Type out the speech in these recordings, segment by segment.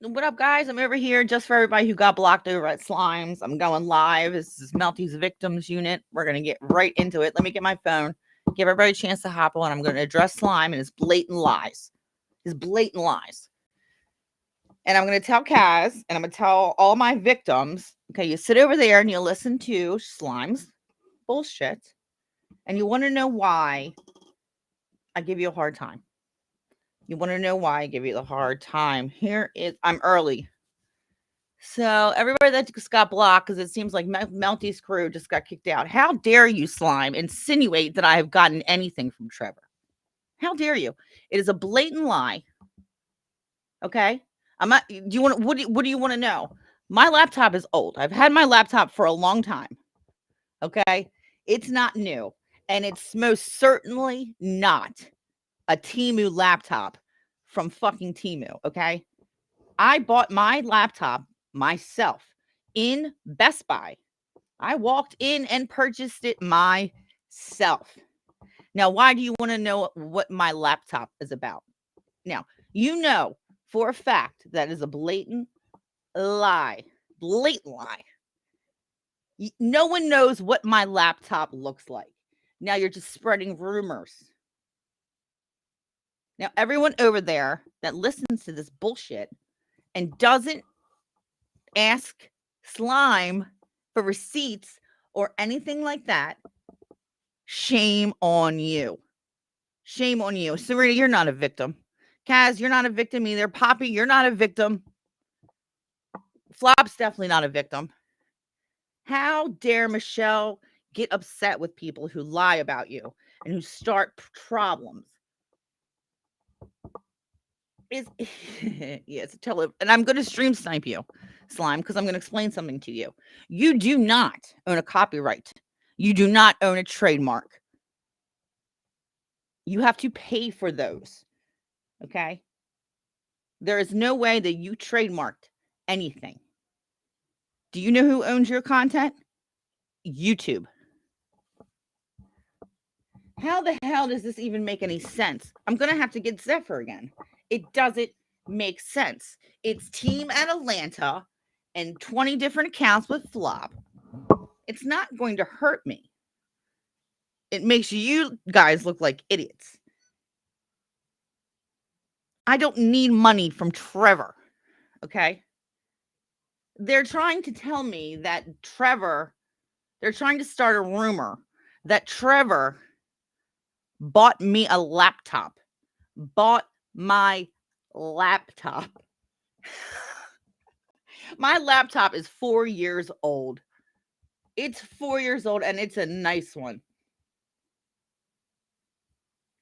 What up, guys? I'm over here just for everybody who got blocked over at Slimes. I'm going live. This is Melty's Victims Unit. We're going to get right into it. Let me get my phone, give everybody a chance to hop on. I'm going to address Slime and his blatant lies. His blatant lies. And I'm going to tell Kaz, and I'm going to tell all my victims, okay, you sit over there and you listen to Slime's bullshit, and you want to know why I give you a hard time. You want to know why I give you the hard time. I'm early. So everybody that just got blocked, because it seems like Melty's crew just got kicked out. How dare you, Slime, insinuate that I have gotten anything from Trevor? How dare you? It is a blatant lie. Okay? I'm not. Do you want? What do you want to know? My laptop is old. I've had my laptop for a long time. Okay? It's not new, and it's most certainly not a Temu laptop from fucking Temu. Okay? I bought my laptop myself in Best Buy. I walked in and purchased it myself. Now, why do you want to know what my laptop is about? Now, you know for a fact that is a blatant lie. Blatant lie. No one knows what my laptop looks like. Now you're just spreading rumors. Now, everyone over there that listens to this bullshit and doesn't ask Slime for receipts or anything like that, shame on you. Shame on you. Serena, you're not a victim. Kaz, you're not a victim either. Poppy, you're not a victim. Flop's definitely not a victim. How dare Michelle get upset with people who lie about you and who start problems? Yes, and I'm going to stream snipe you, Slime, because I'm going to explain something to you. You do not own a copyright. You do not own a trademark. You have to pay for those. Okay? There is no way that you trademarked anything. Do you know who owns your content? YouTube. How the hell does this even make any sense? I'm going to have to get Zephyr again. It doesn't make sense. It's Team at Atlanta and 20 different accounts with Flop. It's not going to hurt me. It makes you guys look like idiots. I don't need money from Trevor. Okay? They're trying to tell me that they're trying to start a rumor that Trevor bought me a laptop. Bought my laptop. My laptop is 4 years old. It's 4 years old and it's a nice one.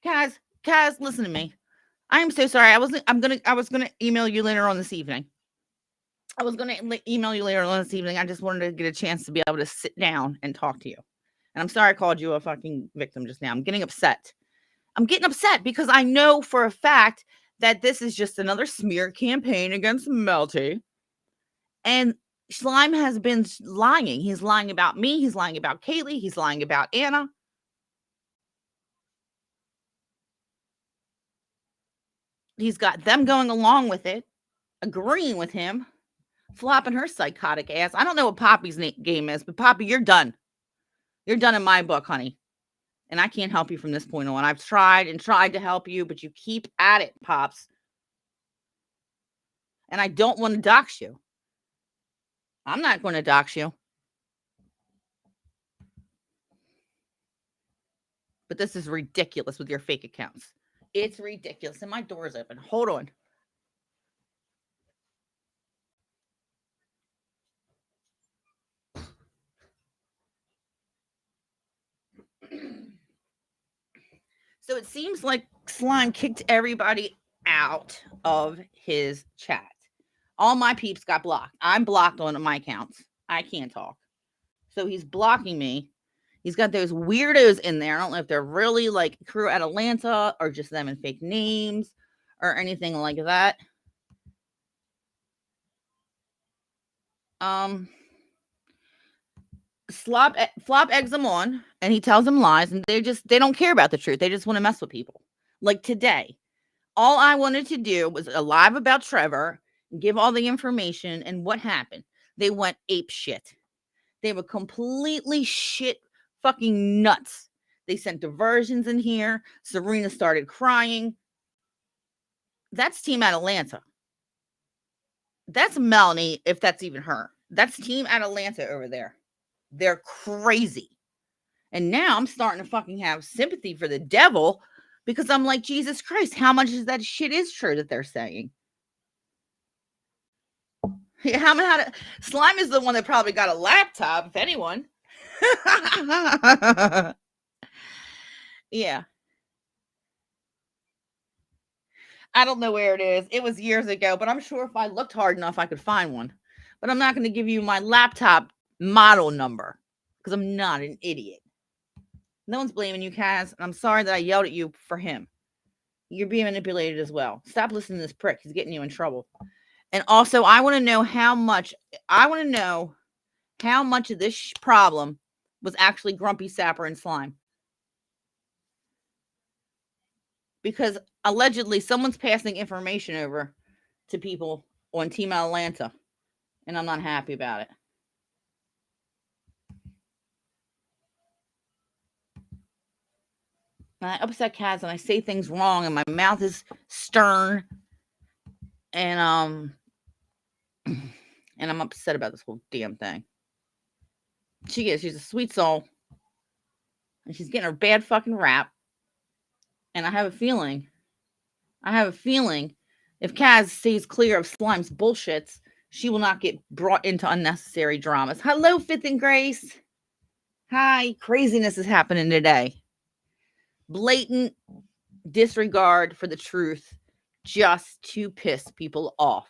Kaz, listen to me. I am so sorry. I was gonna email you later on this evening. I just wanted to get a chance to be able to sit down and talk to you. And I'm sorry I called you a fucking victim just now. I'm getting upset. I'm getting upset because I know for a fact that this is just another smear campaign against Melty. And Slime has been lying. He's lying about me. He's lying about Kaylee. He's lying about Anna. He's got them going along with it, agreeing with him, flopping her psychotic ass. I don't know what Poppy's game is, but Poppy, you're done. You're done in my book, honey. And I can't help you from this point on. I've tried and tried to help you, but you keep at it, Pops. And I don't want to dox you. I'm not going to dox you. But this is ridiculous with your fake accounts. It's ridiculous. And my door is open. Hold on. So it seems like Slime kicked everybody out of his chat. All my peeps got blocked. I'm blocked on my accounts. I can't talk. So he's blocking me. He's got those weirdos in there. I don't know if they're really like crew at Atlanta or just them in fake names or anything like that. Flop eggs them on and he tells them lies and they don't care about the truth. They just want to mess with people. Like today, all I wanted to do was a live about Trevor give all the information. And what happened? They went ape shit. They were completely shit fucking nuts. They sent diversions in here. Serena started crying. That's Team Atalanta. That's Melanie, if that's even her. That's Team Atalanta over there. They're crazy. And now I'm starting to fucking have sympathy for the devil because I'm like, Jesus Christ, how much is that shit is true that they're saying? Slime is the one that probably got a laptop, if anyone. Yeah. I don't know where it is. It was years ago, but I'm sure if I looked hard enough, I could find one. But I'm not going to give you my laptop model number because I'm not an idiot. No one's blaming you, Kaz. And I'm sorry that I yelled at you for him. You're being manipulated as well. Stop listening to this prick. He's getting you in trouble. And also, I want to know how much of this problem was actually Grumpy Sapper and Slime. Because allegedly someone's passing information over to people on Team Atlanta, and I'm not happy about it. And I upset Kaz and I say things wrong and my mouth is stern and I'm upset about this whole damn thing. She's a sweet soul and she's getting her bad fucking rap. And I have a feeling if Kaz stays clear of Slime's bullshits, she will not get brought into unnecessary dramas. Hello, Fifth and Grace. Hi, craziness is happening today. Blatant disregard for the truth just to piss people off.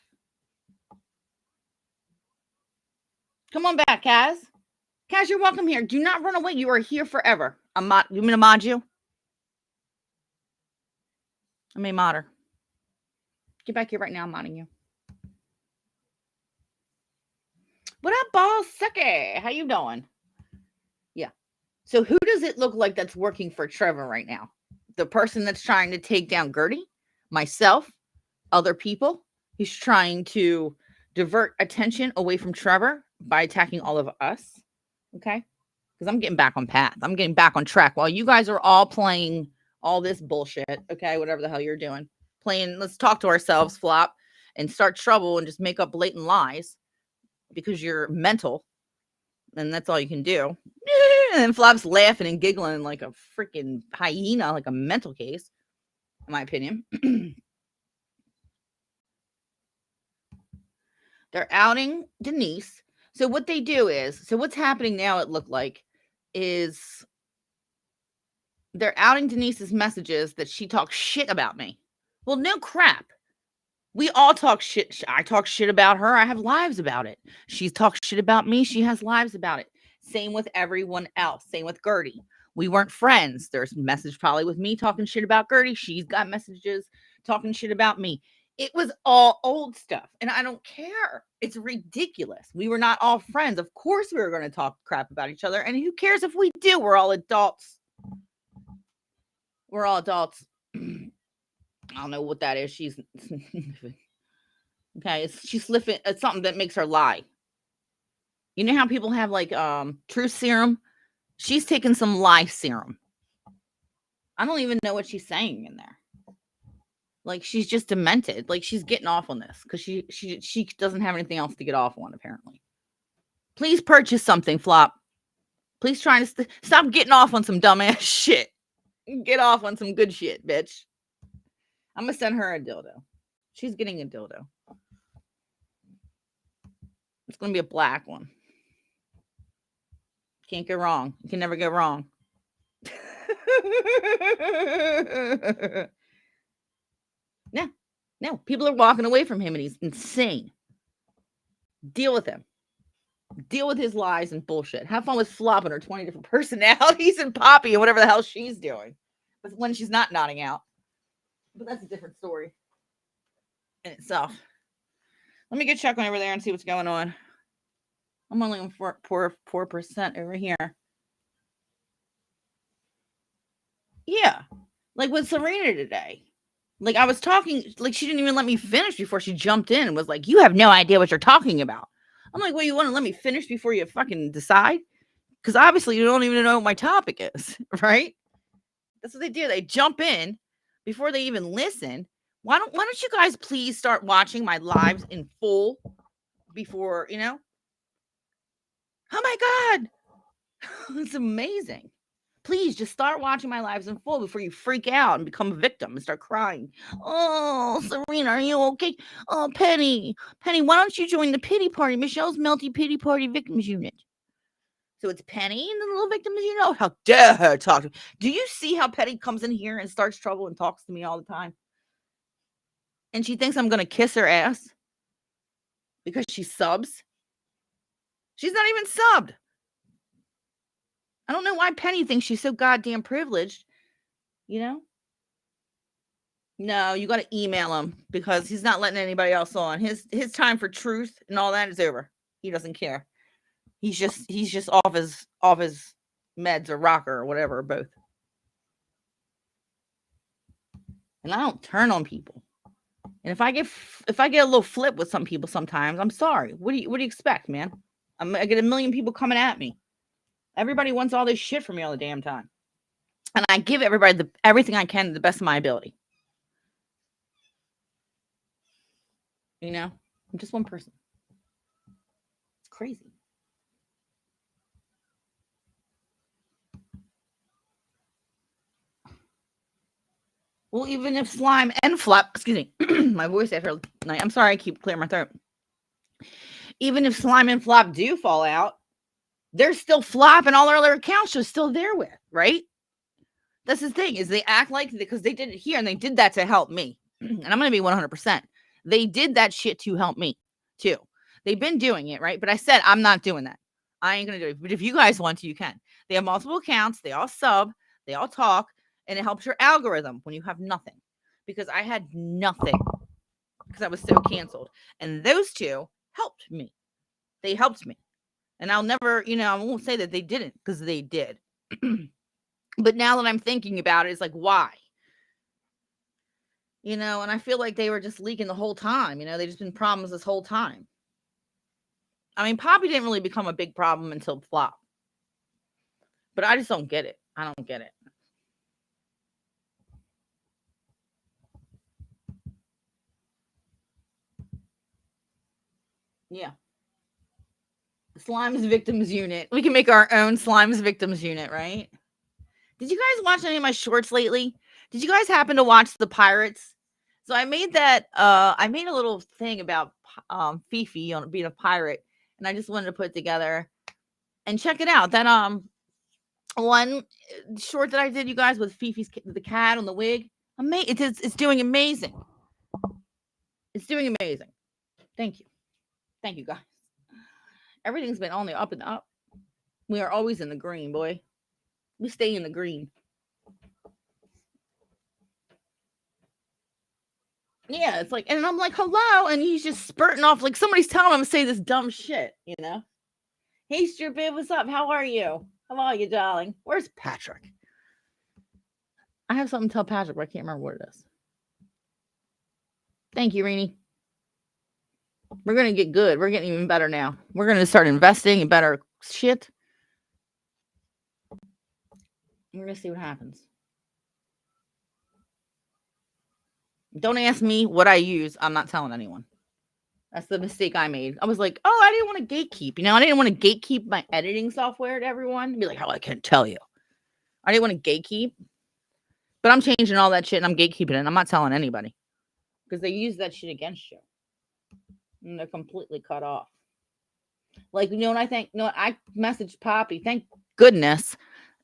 Come on back, Kaz. Kaz, you're welcome here. Do not run away. You are here forever. You want me to mod you? I may mod her. Get back here right now. I'm modding you. What up, boss? Sucky? How you doing? Yeah. So who does it look like that's working for Trevor right now? The person that's trying to take down Gertie? Myself? Other people? He's trying to divert attention away from Trevor by attacking all of us. Okay? Because I'm getting back on path. I'm getting back on track while you guys are all playing all this bullshit. Okay? Whatever the hell you're doing. Playing, let's talk to ourselves, Flop, and start trouble and just make up blatant lies because you're mental. And that's all you can do. And then Flop's laughing and giggling like a freaking hyena, like a mental case, in my opinion. They're outing Denise. So what they do is, so what's happening now, it looked like, is they're outing Denise's messages that she talks shit about me. Well, no crap. We all talk shit. I talk shit about her. I have lives about it. She talks shit about me. She has lives about it. Same with everyone else. Same with Gertie. We weren't friends. There's a message probably with me talking shit about Gertie. She's got messages talking shit about me. It was all old stuff. And I don't care. It's ridiculous. We were not all friends. Of course we were going to talk crap about each other. And who cares if we do? We're all adults. We're all adults. I don't know what that is. She's okay. She's slipping. It's something that makes her lie. You know how people have like truth serum? She's taking some lie serum. I don't even know what she's saying in there. Like she's just demented. Like she's getting off on this because she doesn't have anything else to get off on apparently. Please purchase something, Flop. Please try to stop getting off on some dumbass shit. Get off on some good shit, bitch. I'm gonna send her a dildo. She's getting a dildo. It's gonna be a black one. Can't go wrong. You can never go wrong. No, people are walking away from him and he's insane. Deal with him. Deal with his lies and bullshit. Have fun with Flop and her 20 different personalities and Poppy and whatever the hell she's doing. But when she's not nodding out. But that's a different story in itself. Let me get Chuck over there and see what's going on. I'm only on 4% over here. Yeah. Like with Serena today. Like, I was talking, like, she didn't even let me finish before she jumped in and was like, "You have no idea what you're talking about." I'm like, "Well, you want to let me finish before you fucking decide? Because obviously you don't even know what my topic is, right?" That's what they do. They jump in before they even listen. Why don't you guys please start watching my lives in full before, you know? Oh my God. It's amazing. Please just start watching my lives in full before you freak out and become a victim and start crying. "Oh, Serena, are you okay? Oh, Penny, why don't you join the pity party? Michelle's Melty Pity Party Victims Unit." So it's Penny and the little victims, you know. How dare her talk to me? Do you see how Penny comes in here and starts trouble and talks to me all the time? And she thinks I'm going to kiss her ass because she subs. She's not even subbed. I don't know why Penny thinks she's so goddamn privileged, you know? No, you got to email him because he's not letting anybody else on. His time for truth and all that is over. He doesn't care. He's just off his meds or rocker or whatever, or both. And I don't turn on people. And if I get a little flip with some people sometimes, I'm sorry. What do you expect, man? I get a million people coming at me. Everybody wants all this shit from me all the damn time. And I give everybody everything I can to the best of my ability. You know? I'm just one person. It's crazy. Well, even if slime and flop, excuse me, my voice after night. I'm sorry, I keep clearing my throat. Even if slime and flop do fall out, they're still flop and all their other accounts are still there with, right? That's the thing, is they act like, because they did it here and they did that to help me. And I'm going to be 100%. They did that shit to help me too. They've been doing it, right? But I said, I'm not doing that. I ain't going to do it. But if you guys want to, you can. They have multiple accounts. They all sub. They all talk. And it helps your algorithm when you have nothing. Because I had nothing. Because I was so canceled. And those two helped me. They helped me. And I'll never, I won't say that they didn't, because they did. But now that I'm thinking about it, it's like, why? And I feel like they were just leaking the whole time. They just been problems this whole time. I mean, Poppy didn't really become a big problem until flop. But I just don't get it. I don't get it. Yeah. Slimes Victims Unit. We can make our own Slimes Victims Unit, right? Did you guys watch any of my shorts lately? Did you guys happen to watch the Pirates? So I made that. I made a little thing about Fifi on being a pirate, and I just wanted to put it together and check it out. That one short that I did, you guys, with Fifi's the cat on the wig. It's doing amazing. It's doing amazing. Thank you, guys. Everything's been on the up and up. We are always in the green, boy. We stay in the green. Yeah, it's like, and I'm like, hello, and he's just spurting off like somebody's telling him to say this dumb shit, Hey, stupid, what's up? How are you? How are you, darling? Where's Patrick? I have something to tell Patrick, but I can't remember what it is. Thank you, Reenie. We're gonna get good. We're getting even better now. We're gonna start investing in better shit. We're gonna see what happens. Don't ask me what I use. I'm not telling anyone. That's the mistake I made. I was like, oh, I didn't want to gatekeep. I didn't want to gatekeep my editing software to everyone. Be like, oh, I can't tell you. I didn't want to gatekeep. But I'm changing all that shit and I'm gatekeeping it. And I'm not telling anybody. Because they use that shit against you. And they're completely cut off. Like, what I think? I messaged Poppy. Thank goodness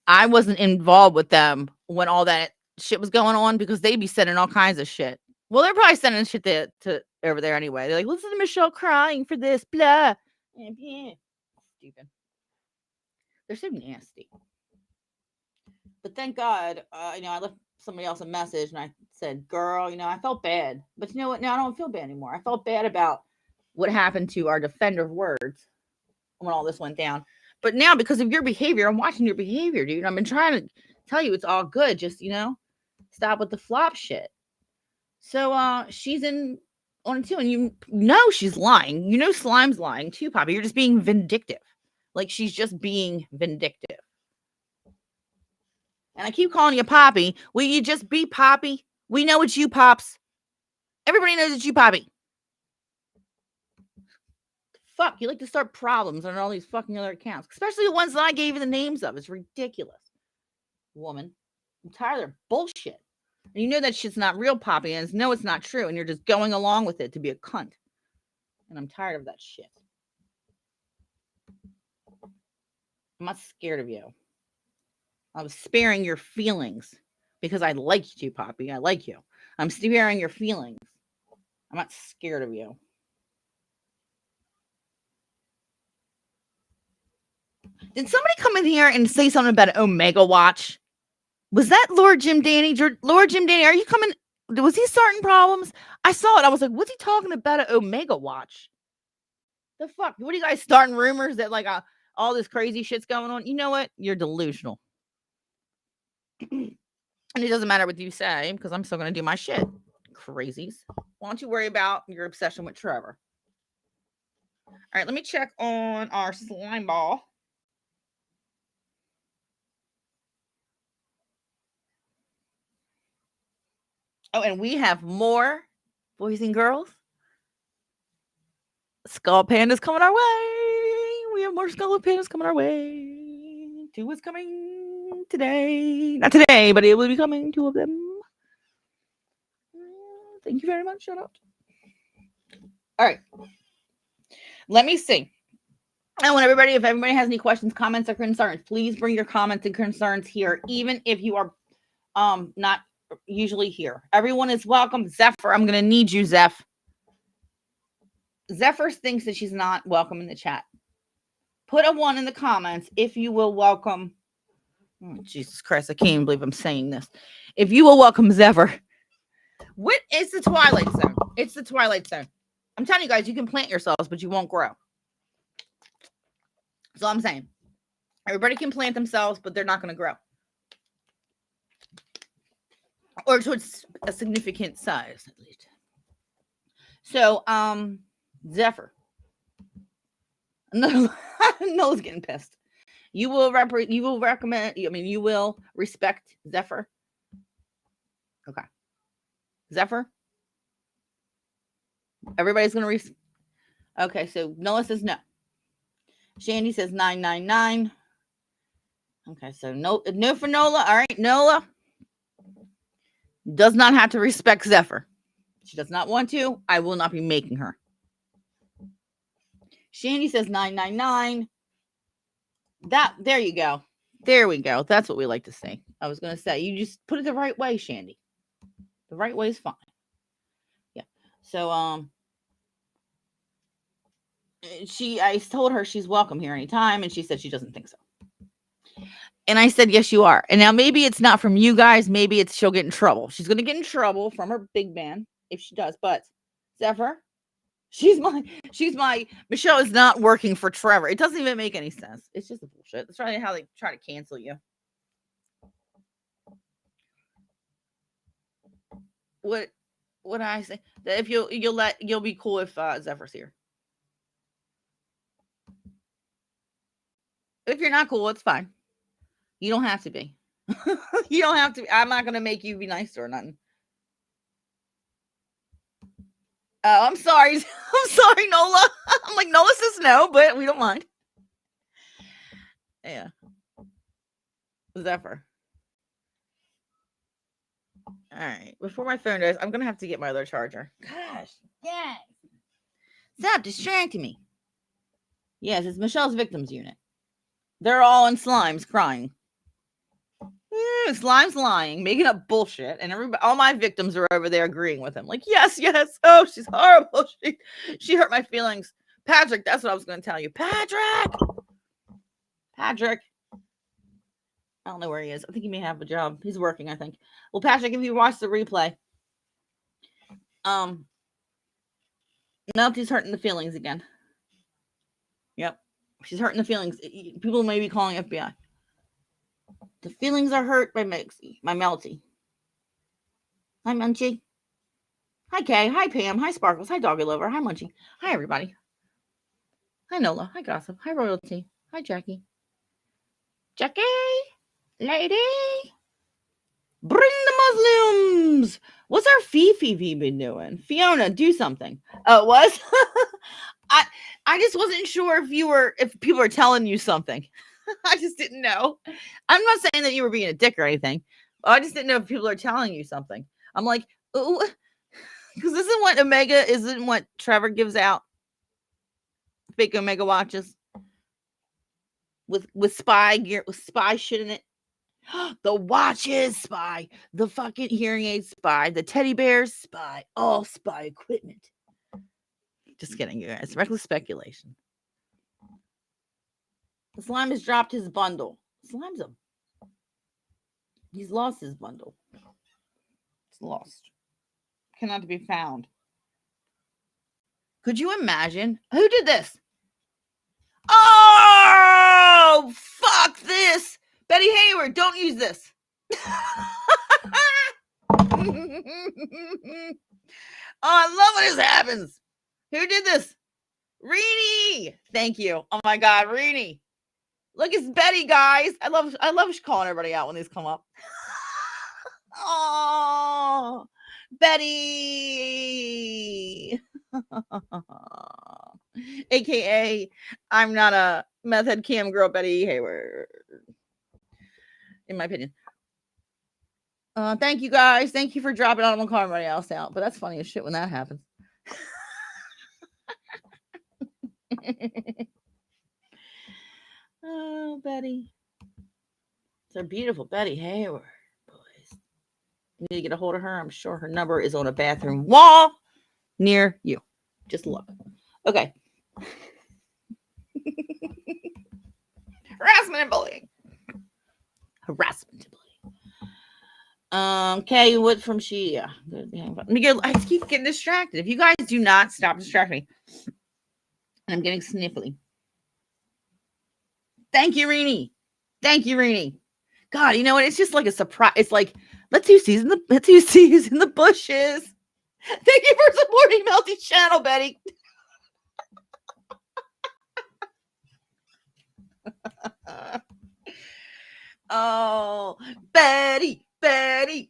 I wasn't involved with them when all that shit was going on, because they'd be sending all kinds of shit. Well, they're probably sending shit to over there anyway. They're like, listen to Michelle crying for this, blah. Stupid. They're so nasty. But thank God, I left somebody else a message and I said, girl, I felt bad. But you know what? Now I don't feel bad anymore. I felt bad about what happened to our defender of words when all this went down. But now, because of your behavior, I'm watching your behavior, dude. I've been trying to tell you it's all good. Just, stop with the flop shit. So she's in on it too, and you know she's lying. You know Slime's lying too, Poppy. You're just being vindictive. Like she's just being vindictive. And I keep calling you Poppy. Will you just be Poppy? We know it's you, Pops. Everybody knows it's you, Poppy. Fuck, you like to start problems on all these fucking other accounts, especially the ones that I gave you the names of. It's ridiculous. Woman, I'm tired of their bullshit. And you know that shit's not real, Poppy, and no, it's not true, and you're just going along with it to be a cunt. And I'm tired of that shit. I'm not scared of you. I was sparing your feelings because I like you, Poppy. I like you. I'm sparing your feelings. I'm not scared of you. Did somebody come in here and say something about an Omega watch? Was that Lord Jim Danny? Lord Jim Danny, are you coming? Was he starting problems? I saw it. I was like, what's he talking about an Omega watch? The fuck? What are you guys starting rumors that like all this crazy shit's going on? You know what? You're delusional. And it doesn't matter what you say because I'm still going to do my shit. Crazies. Why don't you worry about your obsession with Trevor? All right, let me check on our slime ball. Oh, and we have more boys and girls. Skull Pandas coming our way. We have more Skull Pandas coming our way. 2 is coming today. Not today, but it will be coming. 2 of them. Thank you very much. Shout out. All right. Let me see. I want everybody, if everybody has any questions, comments, or concerns, please bring your comments and concerns here, even if you are not usually here. Everyone is welcome. Zephyr, I'm going to need you, Zeph. Zephyr thinks that she's not welcome in the chat. Put a 1 in the comments if you will welcome. Oh, Jesus Christ, I can't even believe I'm saying this. If you will welcome Zephyr. What is the Twilight Zone? It's the Twilight Zone. I'm telling you guys, you can plant yourselves, but you won't grow. That's all I'm saying. Everybody can plant themselves, but they're not going to grow. Or to a significant size, at least. So, Zephyr. Noah's getting pissed. You will recommend, I mean, you will respect Zephyr. Okay. Zephyr? Everybody's going to okay, so Noah says no. Shandy says 999. Okay, so no for Nola. All right, Nola does not have to respect Zephyr. She does not want to. I will not be making her. Shandy says 999. There you go. There we go. That's what we like to say. I was going to say, you just put it the right way, Shandy. The right way is fine. Yeah. So, I told her she's welcome here anytime, and she said she doesn't think so. And I said, yes, you are. And now maybe it's not from you guys. Maybe it's she'll get in trouble. She's going to get in trouble from her big man if she does. But Zephyr, she's my Michelle is not working for Trevor. It doesn't even make any sense. It's just a bullshit. That's probably how they try to cancel you. What I say? That if you'll be cool if Zephyr's here. If you're not cool, it's fine. You don't have to be. You don't have to. I'm not going to make you be nice or nothing. Oh, I'm sorry. I'm sorry, Nola. I'm like, Nola says no, but we don't mind. Yeah. Zephyr. All right. Before my phone dies, I'm going to have to get my other charger. Gosh, yeah. Stop distracting me. Yes, it's Michelle's victims unit. They're all in slimes crying. Slime's lying, making up bullshit, and all my victims are over there agreeing with him. Like, yes. Oh, she's horrible. She hurt my feelings. Patrick, that's what I was going to tell you. Patrick. I don't know where he is. I think he may have a job. He's working, I think. Well, Patrick, if you watch the replay, Melty's hurting the feelings again. Yep. She's hurting the feelings. People may be calling FBI. The feelings are hurt by Melty. Hi, Melty. Hi, Kay. Hi, Pam. Hi, Sparkles. Hi, Doggy Lover. Hi, Munchie. Hi, everybody. Hi, Nola. Hi, Gossip. Hi, Royalty. Hi, Jackie. Jackie, lady, bring the Muslims. What's our Fifi been doing? Fiona, do something. Oh, it was? I just wasn't sure if people were telling you something. I just didn't know. I'm not saying that you were being a dick or anything. I just didn't know if people are telling you something. I'm like, ooh, because isn't what Trevor gives out. Fake Omega watches with spy gear, with spy shit in it. The watches spy, the fucking hearing aid spy, the teddy bears spy, all spy equipment. Just kidding, you guys. Reckless speculation. The slime has dropped his bundle. He's lost his bundle. It's lost. Cannot be found. Could you imagine? Who did this? Oh, fuck this. Betty Hayward, don't use this. Oh, I love when this happens. Who did this? Reenie. Thank you. Oh my God, Reenie. Look, it's Betty, guys. I love calling everybody out when these come up. Oh, Betty. AKA, I'm not a meth head cam girl, Betty Hayward. In my opinion. Thank you guys. Thank you for dropping Audible Car everybody else out. But that's funny as shit when that happens. Oh, Betty. It's our beautiful Betty Hayward, boys. You need to get a hold of her. I'm sure her number is on a bathroom wall near you. Just look. Okay. Harassment and bullying. Okay, what from she? Yeah. Let me get. I keep getting distracted. If you guys do not stop distracting me, I'm getting sniffly. Thank you, Reenie. God, you know what? It's just like a surprise. It's like let's see who's in the bushes. Thank you for supporting Melty's channel, Betty. Oh, Betty. She's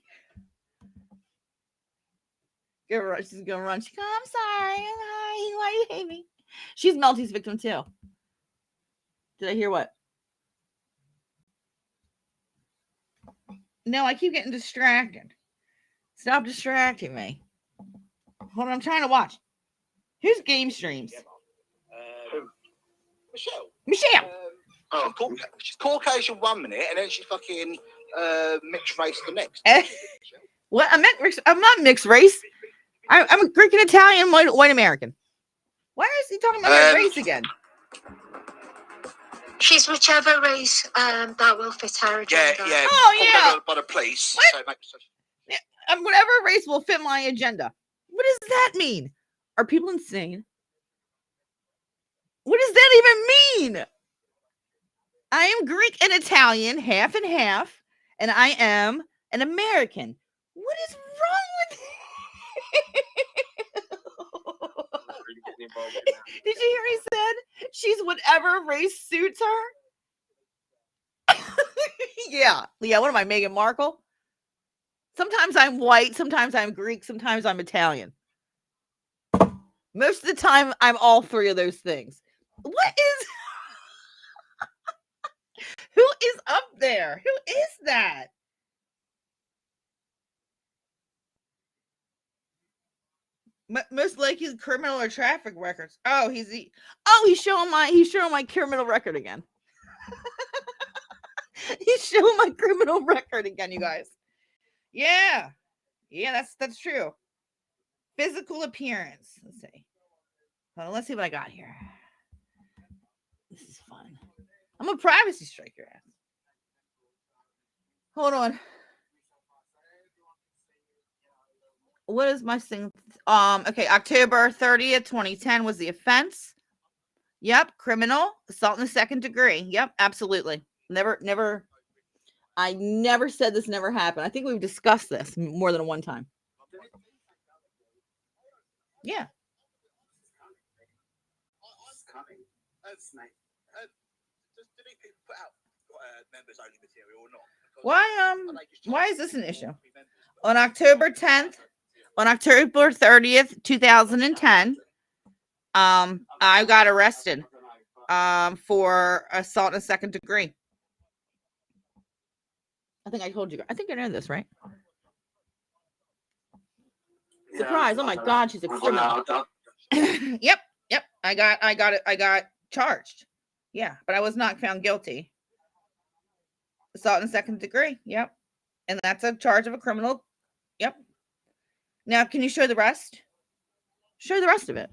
gonna run. She goes, I'm sorry. Hi, why you hate me? She's Melty's victim too. Did I hear what? No, I keep getting distracted. Stop distracting me. Hold on, I'm trying to watch. Who's game streams? Michelle. She's Caucasian 1 minute, and then she's fucking mixed race the next. What? I'm not mixed race. I'm a Greek and Italian white American. Why is he talking about my race again? She's whichever race that will fit her agenda. Yeah. Oh, yeah. By the police. What? Whatever race will fit my agenda. What does that mean? Are people insane? What does that even mean? I am Greek and Italian, half and half, and I am an American. What is wrong with Did you hear he said she's whatever race suits her? Yeah. What am I, Meghan Markle? Sometimes I'm white, sometimes I'm Greek, sometimes I'm Italian. Most of the time, I'm all three of those things. What is... Who is up there? Who is that? Most likely criminal or traffic records. Oh, he's showing my criminal record again. He's showing my criminal record again, you guys. Yeah, that's true. Physical appearance. Let's see. Well, let's see what I got here. This is fun. I'm a privacy strike your ass. Hold on. What is my thing? Okay, October 30th, 2010 was the offense. Yep, criminal assault in the second degree. Yep, absolutely. Never. I never said this never happened. I think we've discussed this more than one time. Yeah. Do these people put out members only material or not? Why is this an issue? On October 10th, on October 30th, 2010, I got arrested for assault in second degree. I think I told you. I think I know this, right? Surprise! Oh my God, she's a criminal. Yep. I got charged. Yeah, but I was not found guilty. Assault in second degree. Yep. And that's a charge of a criminal. Yep. Now, can you show the rest? Show the rest of it.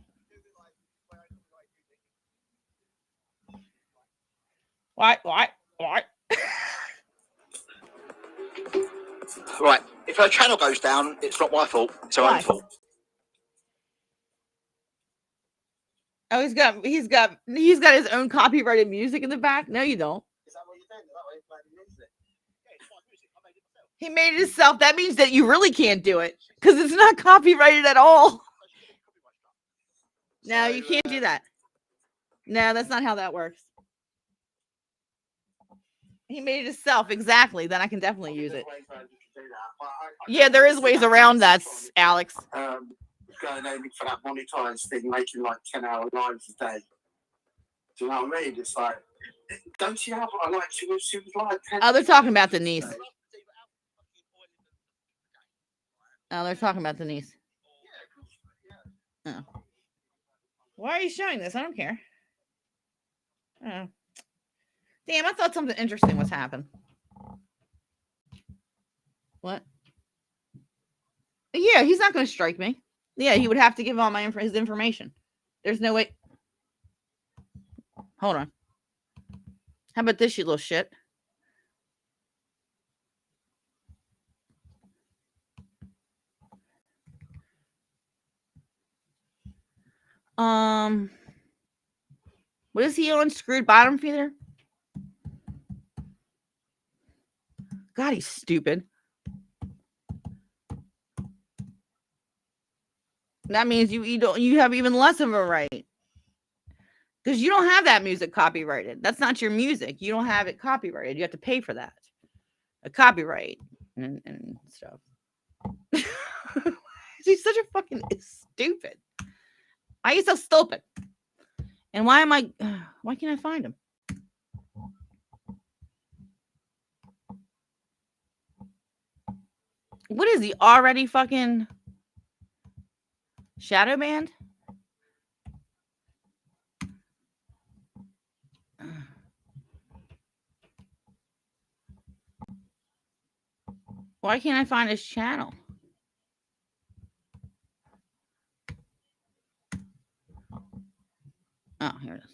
Why? Right. If her channel goes down, it's not my fault. It's her own fault. Oh, he's got his own copyrighted music in the back. No, you don't. Is that what you're saying? Is that why you're playing the music? Yeah, it's my music. I made it myself. He made it himself. That means that you really can't do it because it's not copyrighted at all. No, you can't do that. No, that's not how that works. He made it himself. Exactly. Then I can definitely use it. Yeah, there is ways around that, Alex. Going aiming for that monetized thing, making like 10-hour lives a day. Do you know what I mean? It's like, don't you have like she was like 10. Oh, they're talking about the niece. Oh, they're talking about the niece. Oh. Why are you showing this? I don't care. Oh. Damn, I thought something interesting was happening. What? Yeah, he's not going to strike me. Yeah, he would have to give all his information. There's no way. Hold on. How about this, you little shit? What is he on? Screwed bottom feeder? God, he's stupid. That means you have even less of a right. Because you don't have that music copyrighted. That's not your music. You don't have it copyrighted. You have to pay for that. A copyright and stuff. He's such a fucking stupid. Why are you so stupid? And why can't I find him? What is he already fucking shadow banned? Why can't I find his channel? Oh, here it is.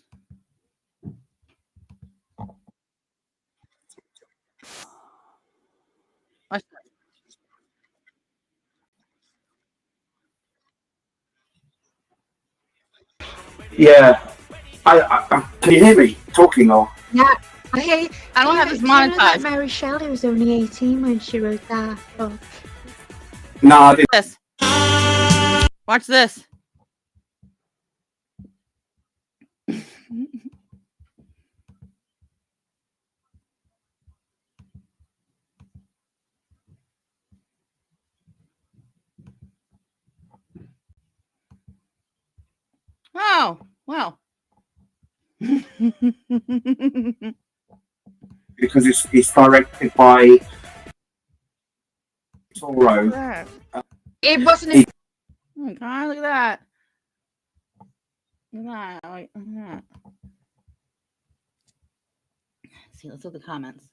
Yeah. Can you hear me talking or? Yeah, I hear you. I don't have this Do you know that monetized. Mary Shelley was only 18 when she wrote that book? No, I didn't. This. Watch this. Oh, wow. Because it's directed by Toro. It wasn't. Oh my God, look at that. Look at that. Look at that. Let's see, let's look at the comments.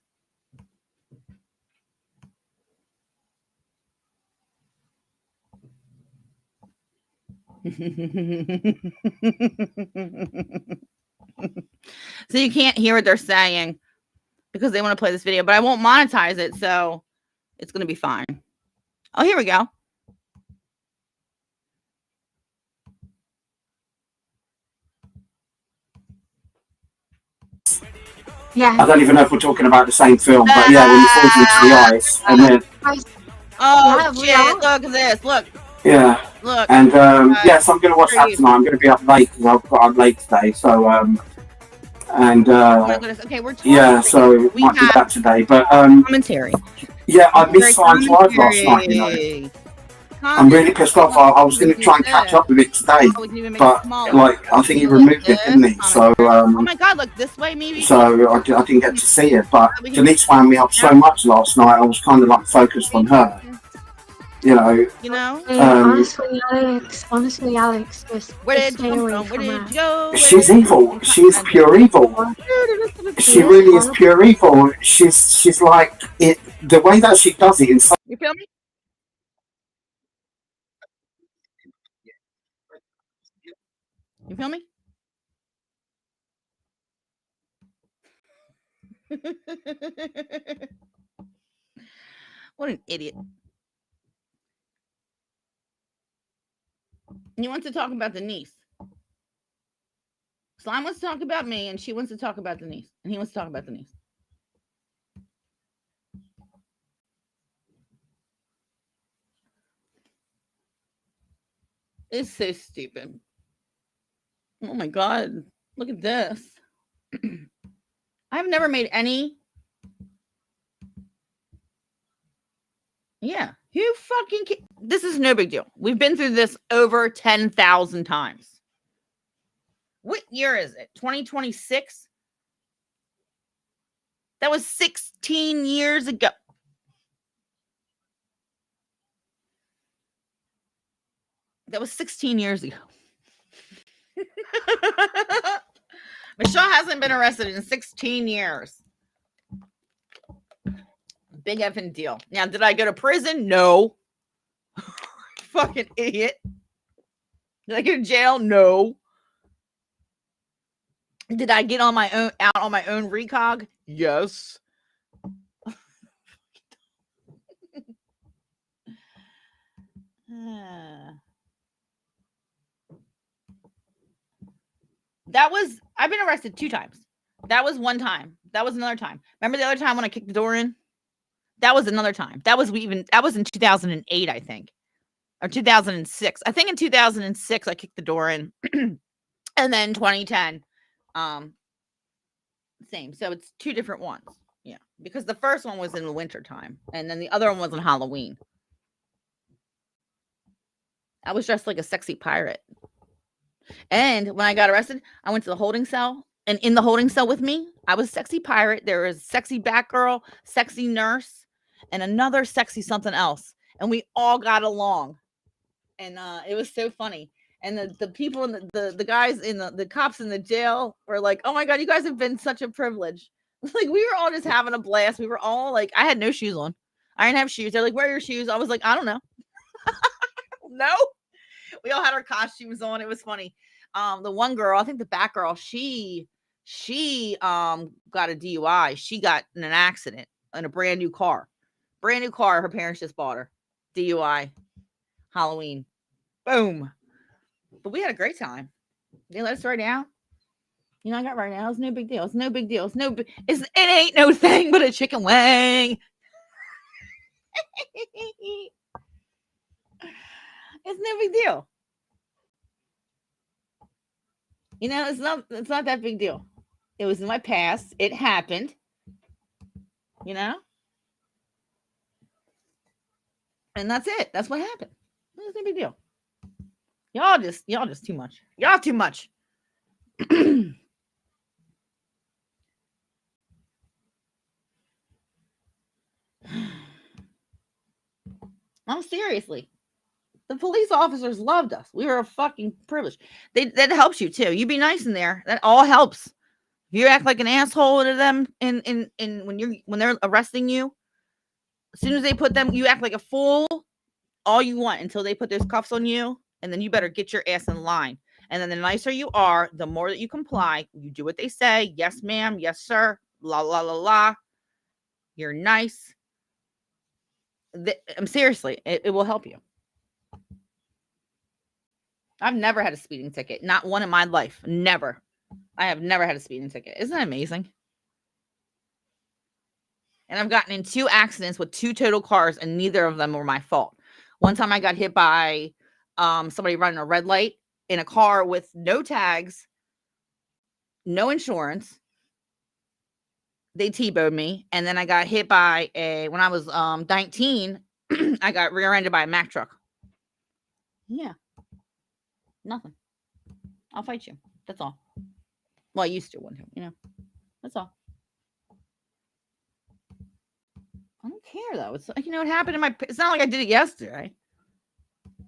So you can't hear what they're saying because they want to play this video, but I won't monetize it, so it's going to be fine. Oh, here we go. Yeah. I don't even know if we're talking about the same film, but yeah, when you fall into the ice and then Oh, Yeah, we shit. are. Look at this. Look. yeah. Look. And yes, I'm going to watch that tonight. I'm going to be up late because I've got up late today. So and Oh my goodness. Okay, we're talking. yeah, so we might do have that today. But commentary. yeah, I missed Great Science Live last night. You know, commentary. I'm really pissed off. I was going to try and catch up with it today, Oh, we can even make it but smaller. like I think he Do like removed it, didn't he? this. So Oh my god, look this way maybe. so I didn't get to see it. But Denise wound me up so much last night. I was kind of like focused on her. You know. Honestly, Alex, just Where did stay you away come from? from Where her. did you go? She's evil. She's pure evil. She really is pure evil. She's like it. The way that she does it in some. You feel me? You feel me? What an idiot. He wants to talk about the niece. Slime wants to talk about me, and she wants to talk about the niece. And he wants to talk about the niece. It's so stupid. Oh my god. Look at this. I've never made any. Yeah. Who fucking this is no big deal. We've been through this over 10,000 times. What year is it? 2026? That was 16 years ago. That was 16 years ago. Michelle hasn't been arrested in 16 years. Big effing deal. Now, did I go to prison? No. Fucking idiot. Did I go to jail? No. Did I get on my own out on my own recog? Yes. I've been arrested 2 times. That was one time. That was another time. Remember the other time when I kicked the door in? That was another time. That was in 2008, I think. Or 2006. I think in 2006 I kicked the door in. And then 2010. Same. So it's 2 different ones. Yeah. Because the first one was in the winter time. And then the other one was on Halloween. I was dressed like a sexy pirate. And when I got arrested, I went to the holding cell. And in the holding cell with me, I was sexy pirate. There was sexy Batgirl, sexy nurse, and another sexy something else. And we all got along. And it was so funny. And the people, the guys in the cops in the jail were like, oh my God, you guys have been such a privilege. Like, we were all just having a blast. We were all like, I had no shoes on. I didn't have shoes. They're like, where are your shoes? I was like, I don't know. No. We all had our costumes on. It was funny. The one girl, I think the Batgirl, she got a DUI. She got in an accident in a brand new car. Brand new car. Her parents just bought her. DUI. Halloween. Boom. But we had a great time. They let us ride out. You know, I got right now. It's no big deal. It's no big deal. It ain't no thing but a chicken wing. It's no big deal. You know, it's not that big deal. It was in my past. It happened. You know? And that's it. That's what happened. It's no big deal. Y'all just too much. Y'all too much. No, seriously. The police officers loved us. We were a fucking privilege. That helps you too. You be nice in there. That all helps. If you act like an asshole to them in when they're arresting you, as soon as they put them, you act like a fool all you want until they put those cuffs on you, and then you better get your ass in line. And then the nicer you are, the more that you comply. You do what they say. Yes, ma'am. Yes, sir. La la la la. You're nice. I'm seriously, it will help you. I've never had a speeding ticket. Not one in my life. Never. I have never had a speeding ticket. Isn't that amazing? And I've gotten in 2 accidents with 2 total cars, and neither of them were my fault. One time I got hit by somebody running a red light in a car with no tags, no insurance. They T-boned me, and then I got hit by when I was 19, I got rear-ended by a Mack truck. Yeah. Nothing. I'll fight you. That's all. Well, I used to one time, That's all. I don't care though. It's like, it happened it's not like I did it yesterday.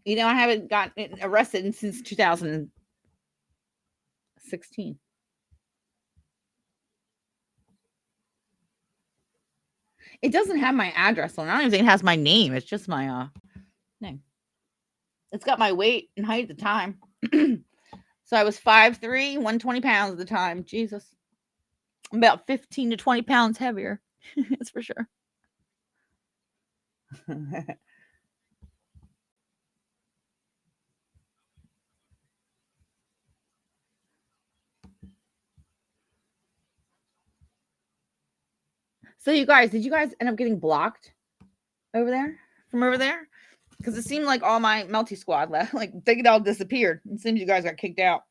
I haven't gotten arrested since 2016. It doesn't have my address on it. I don't even think it has my name. It's just my name. It's got my weight and height at the time. So I was 5'3", 120 pounds at the time. Jesus. I'm about 15 to 20 pounds heavier. That's for sure. So you guys, did you guys end up getting blocked over there? From over there? Because it seemed like all my Melty squad left. Like, they all disappeared. It seems you guys got kicked out.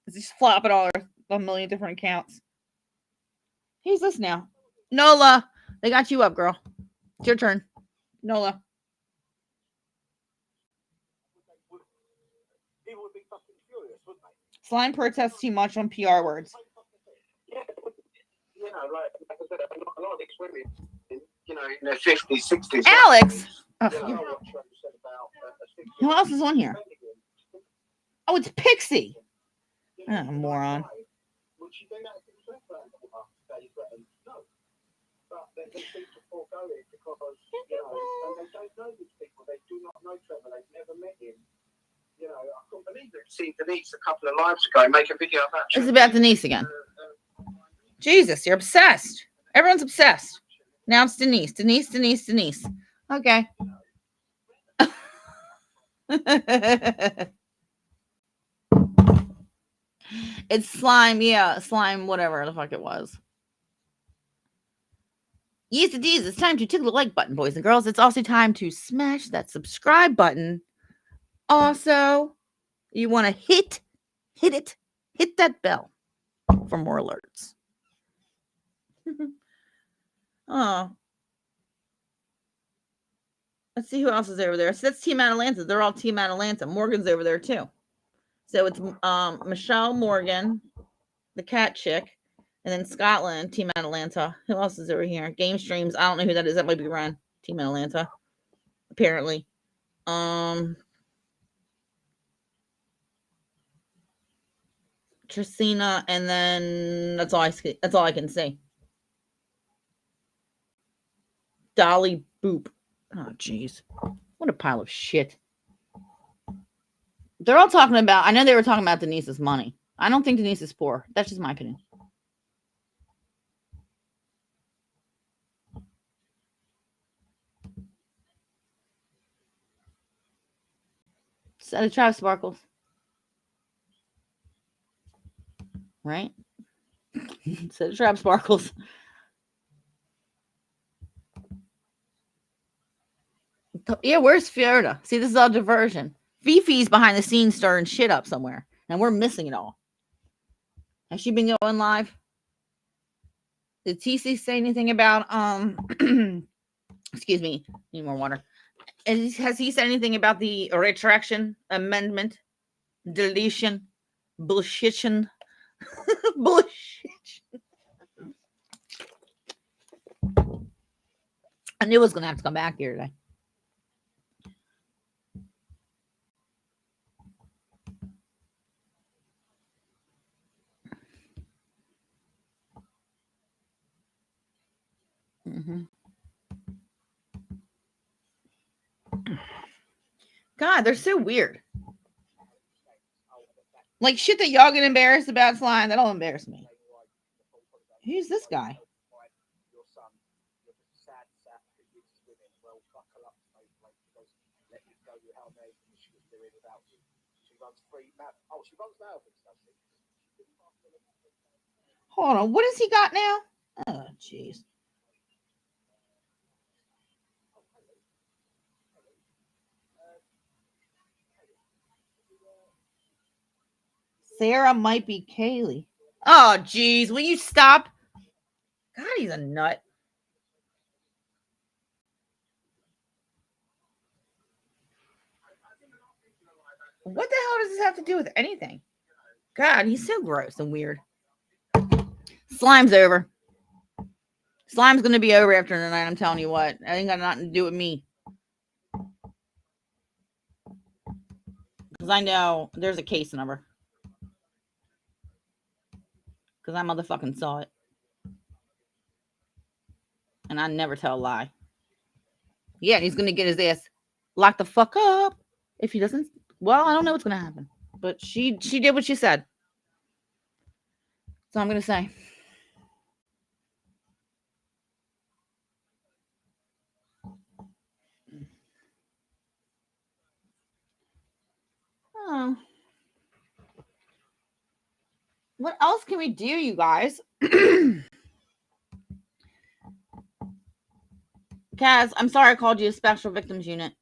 It's just flopping all a million different accounts. Who's this now? Nola. They got you up, girl. It's your turn. Nola. People would be fucking furious, wouldn't they? Slime protests too much on PR words. Yeah. Like I said, a lot of these women, in their 50s, 60s. Alex! Oh, who else is on here? Oh, it's Pixie. Oh, moron. Would she do that if it was her No. But they seem to forego it because, and they don't know these people. They do not know Trevor. They've never met him. I couldn't believe it. Seen Denise a couple of lives ago make a video about It's about Denise again. Jesus, you're obsessed. Everyone's obsessed. Now it's Denise. Denise. Okay. It's slime. Yeah, slime, whatever the fuck it was. Yes, it is. It's time to tickle the like button, boys and girls. It's also time to smash that subscribe button. Also, you want to hit that bell for more alerts. Oh. Let's see who else is over there. So that's Team Atalanta. They're all Team Atalanta. Morgan's over there too. So it's Michelle Morgan, the cat chick, and then Scotland, Team Atalanta. Who else is over here? Game Streams. I don't know who that is. That might be Ren. Team Atalanta. Apparently. Tracina, and then that's all I can see. Dolly Boop. Oh, jeez. What a pile of shit. They're all talking about, I know they were talking about Denise's money. I don't think Denise is poor. That's just my opinion. Set of trap sparkles. Right? Set of trap sparkles. Yeah, where's Fiona? See, this is all diversion. Fifi's behind the scenes stirring shit up somewhere, and we're missing it all. Has she been going live? Did TC say anything about excuse me, need more water. Has he said anything about the retraction, amendment, deletion, bullshittion? Bullshit. I knew it was gonna have to come back here today. Mm-hmm. God, they're so weird. Like shit that y'all get embarrassed about, slime, that'll embarrass me. Who's this guy? Hold on, what has he got now? Oh, jeez. Sarah might be Kaylee. Oh, geez. Will you stop? God, he's a nut. What the hell does this have to do with anything? God, he's so gross and weird. Slime's over. Slime's going to be over after tonight, I'm telling you what. It ain't got nothing to do with me. Because I know there's a case number. Because I motherfucking saw it. And I never tell a lie. Yeah, and he's going to get his ass locked the fuck up. If he doesn't, well, I don't know what's going to happen. But she did what she said. So I'm going to say. Oh. What else can we do, you guys? Kaz, I'm sorry I called you a special victims unit.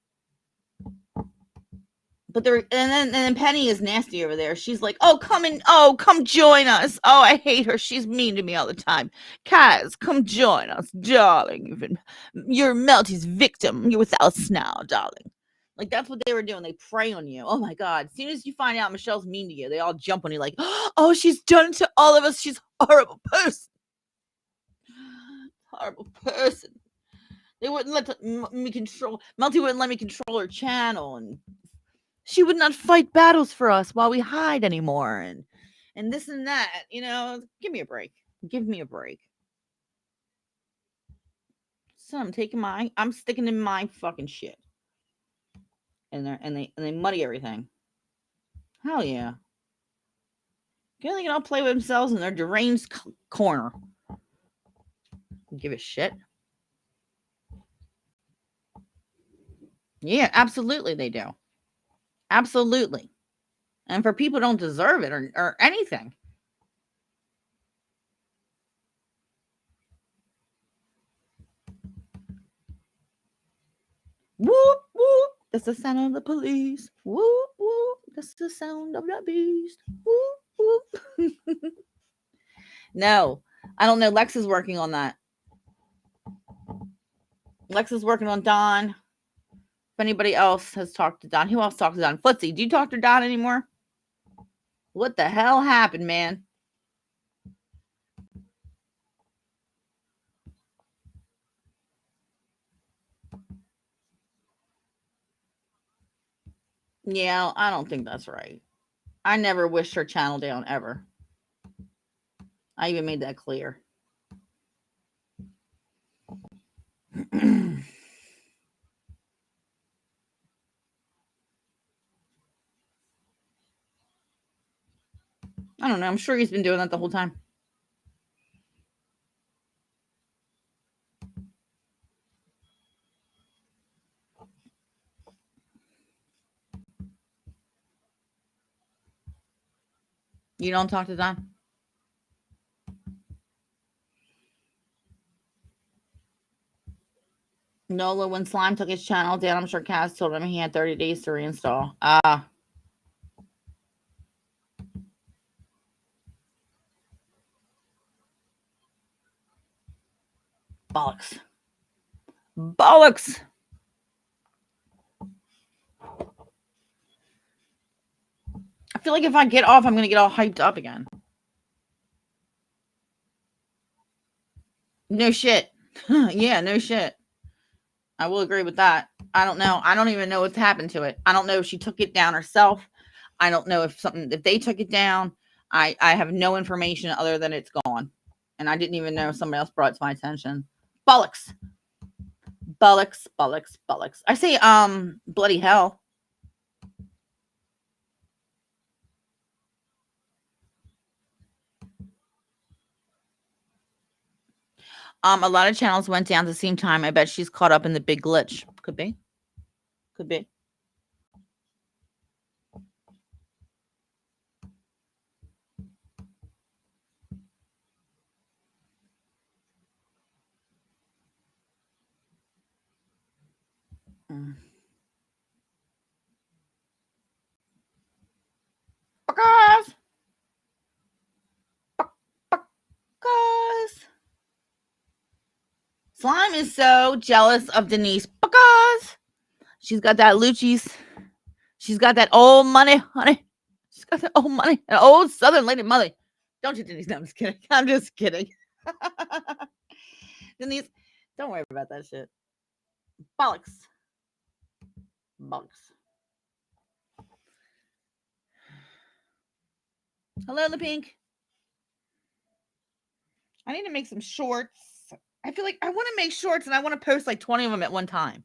But there, and then Penny is nasty over there. She's like, "Oh, come join us." Oh, I hate her. She's mean to me all the time. Kaz, come join us, darling. You're Melty's victim. You're with us now, darling. Like that's what they were doing. They prey on you. Oh my god! As soon as you find out Michelle's mean to you, they all jump on you like, "Oh, she's done it to all of us. She's a horrible person. Horrible person." They wouldn't let me control. Melty wouldn't let me control her channel, and she would not fight battles for us while we hide anymore, and this and that. You know, give me a break. Give me a break. So I'm sticking in my fucking shit, and they muddy everything. Hell yeah. They can all play with themselves in their deranged corner. Give a shit. Yeah, absolutely they do. Absolutely. And for people who don't deserve it or anything. Whoop, whoop. That's the sound of the police. Whoop, whoop. That's the sound of the beast. Whoop, whoop. No, I don't know. Lex is working on that. Lex is working on Don. If anybody else has talked to Don, who else talked to Don? Footsie, do you talk to Don anymore? What the hell happened, man? Yeah, I don't think that's right. I never wished her channel down ever. I even made that clear. I don't know. I'm sure he's been doing that the whole time. You don't talk to Don? Nola, when Slime took his channel down, I'm sure Kaz told him he had 30 days to reinstall. Bollocks. Bollocks. I feel like if I get off, I'm going to get all hyped up again. No shit. Yeah, no shit. I will agree with that. I don't know. I don't even know what's happened to it. I don't know if she took it down herself. I don't know if they took it down. I have no information other than it's gone. And I didn't even know somebody else brought it to my attention. Bollocks. Bollocks, bollocks, bollocks. I say, bloody hell. A lot of channels went down at the same time. I bet she's caught up in the big glitch. Could be. Could be. Fuckers! Slime is so jealous of Denise because she's got that Lucci's. She's got that old money, honey. She's got that old money. An old Southern lady mother. Don't you, Denise? No, I'm just kidding. I'm just kidding. Denise, don't worry about that shit. Bollocks. Bollocks. Hello, the pink. I need to make some shorts. I feel like I want to make shorts and I want to post like 20 of them at one time.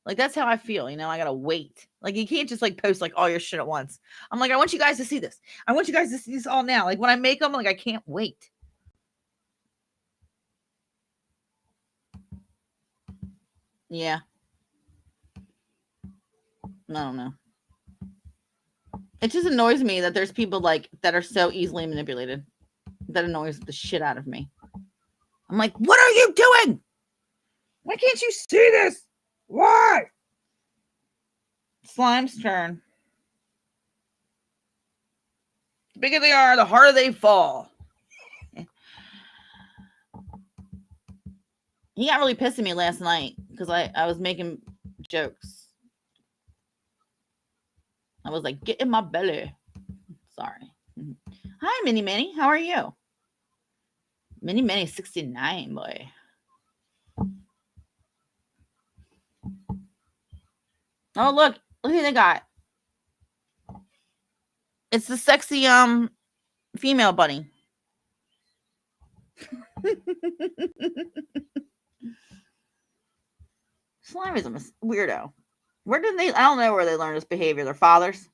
Like, that's how I feel, you know? I got to wait. Like, you can't just like post like all your shit at once. I'm like, I want you guys to see this. I want you guys to see this all now. Like, when I make them, like, I can't wait. Yeah. I don't know. It just annoys me that there's people like that are so easily manipulated. That annoys the shit out of me. I'm like, what are you doing? Why can't you see this? Why? Slime's turn. The bigger they are, the harder they fall. He got really pissed at me last night because I was making jokes. I was like, get in my belly. Sorry. Hi, Mini Minnie. How are you? Mini Minnie 69, boy. Oh, look. Look who they got. It's the sexy female bunny. Slime is a weirdo. Where did they? I don't know where they learned this behavior. Their fathers?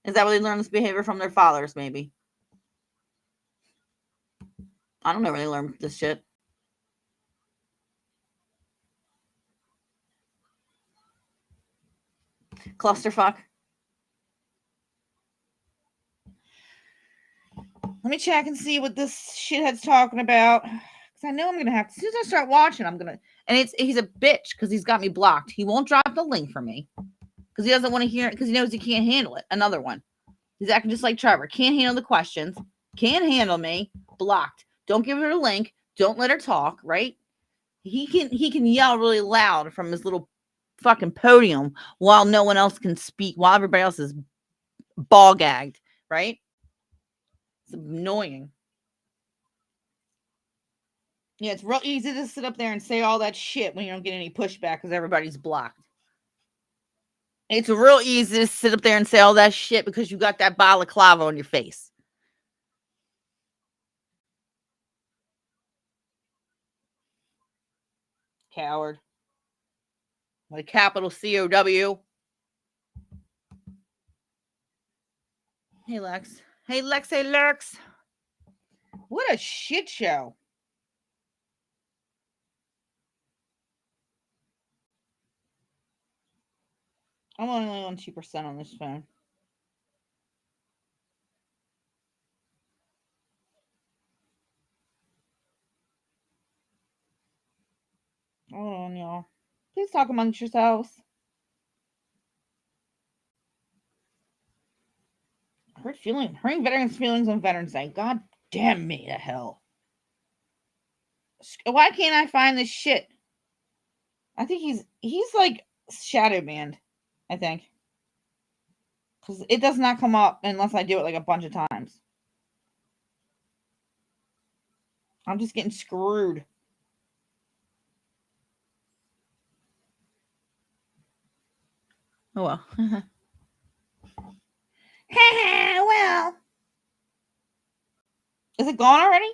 Is that where they learned this behavior from? Their fathers, maybe. I don't know where they learned this shit. Clusterfuck. Let me check and see what this shithead's talking about. Because I know I'm gonna have to. As soon as I start watching, I'm gonna. And he's a bitch because he's got me blocked. He won't drop the link for me because he doesn't want to hear it because he knows he can't handle it. Another one. He's acting just like Trevor. Can't handle the questions. Can't handle me. Blocked. Don't give her a link. Don't let her talk. Right? He can yell really loud from his little fucking podium while no one else can speak. While everybody else is ball gagged. Right? It's annoying. Yeah, it's real easy to sit up there and say all that shit when you don't get any pushback because everybody's blocked. It's real easy to sit up there and say all that shit because you got that balaclava on your face. Coward. With a capital C-O-W. Hey, Lex. Hey, Lex. Hey, Lex. What a shit show. I'm only on 2% on this phone. Hold on, y'all. Please talk amongst yourselves. Hurting veterans' feelings on Veterans Day. God damn me to hell. Why can't I find this shit? I think he's like shadow banned. I think. Because it does not come up unless I do it like a bunch of times. I'm just getting screwed. Oh well. Well. Is it gone already?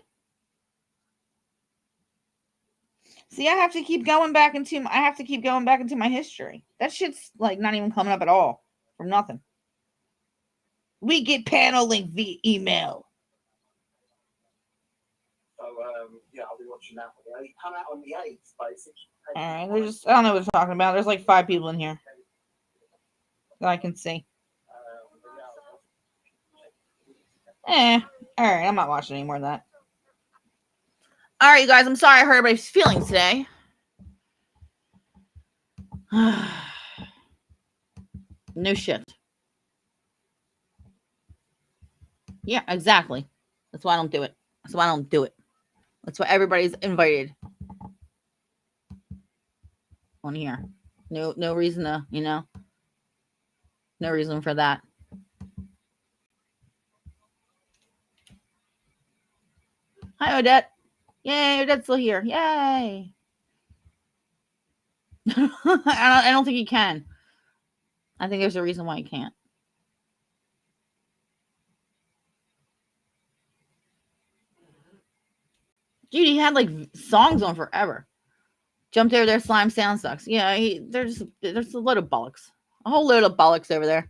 See, I have to keep going back into my history. That shit's like not even coming up at all from nothing. We get panel link via email. So yeah, I'll be watching that one. It come out on the 8th, basically. All right, I don't know what they're talking about. There's like 5 people in here that I can see. All right, I'm not watching any more of that. All right, you guys, I'm sorry I hurt everybody's feelings today. No shit. Yeah, exactly. That's why I don't do it. That's why everybody's invited. on here. No reason to, no reason for that. Hi, Odette. Yay, Odette's still here. Yay. I don't think he can. I think there's a reason why he can't. Dude, he had like songs on forever. Jumped over there, slime sound sucks. Yeah, there's a load of bollocks. A whole load of bollocks over there.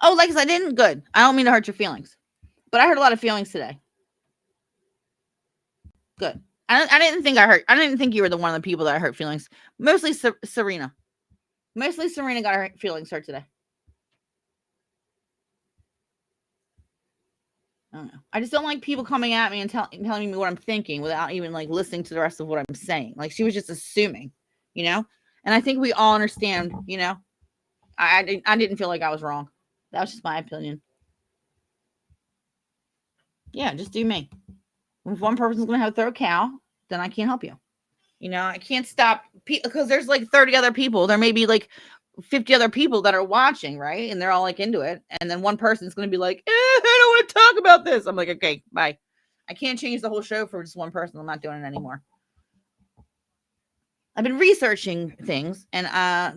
Oh, Lex, I didn't? Good. I don't mean to hurt your feelings. But I hurt a lot of feelings today. Good. I didn't think you were the one of the people that I hurt feelings. Mostly Serena. Mostly Serena got her feelings hurt today. I don't know. I just don't like people coming at me and telling me what I'm thinking without even like listening to the rest of what I'm saying. Like she was just assuming, And I think we all understand, I didn't feel like I was wrong. That was just my opinion. Yeah, just do me. If one person's going to have to throw a cow, then I can't help you. I can't stop because there's like 30 other people. There may be like 50 other people that are watching, right? And they're all like into it. And then one person's going to be like, I don't want to talk about this. I'm like, okay, bye. I can't change the whole show for just one person. I'm not doing it anymore. I've been researching things and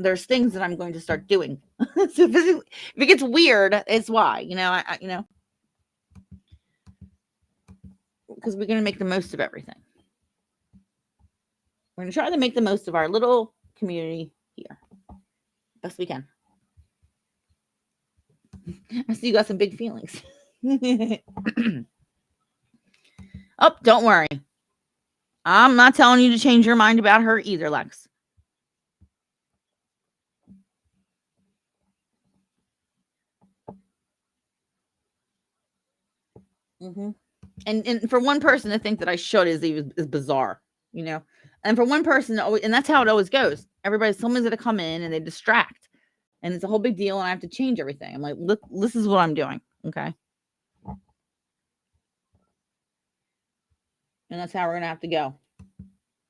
there's things that I'm going to start doing. So if it gets weird, it's why, because we're going to make the most of everything. We're going to try to make the most of our little community here. Best we can. I see you got some big feelings. Oh, don't worry. I'm not telling you to change your mind about her either, Lex. Mm-hmm. And for one person to think that I should is bizarre, And for one person, and that's how it always goes. Someone's going to come in and they distract. And it's a whole big deal and I have to change everything. I'm like, look, this is what I'm doing. Okay. And that's how we're going to have to go.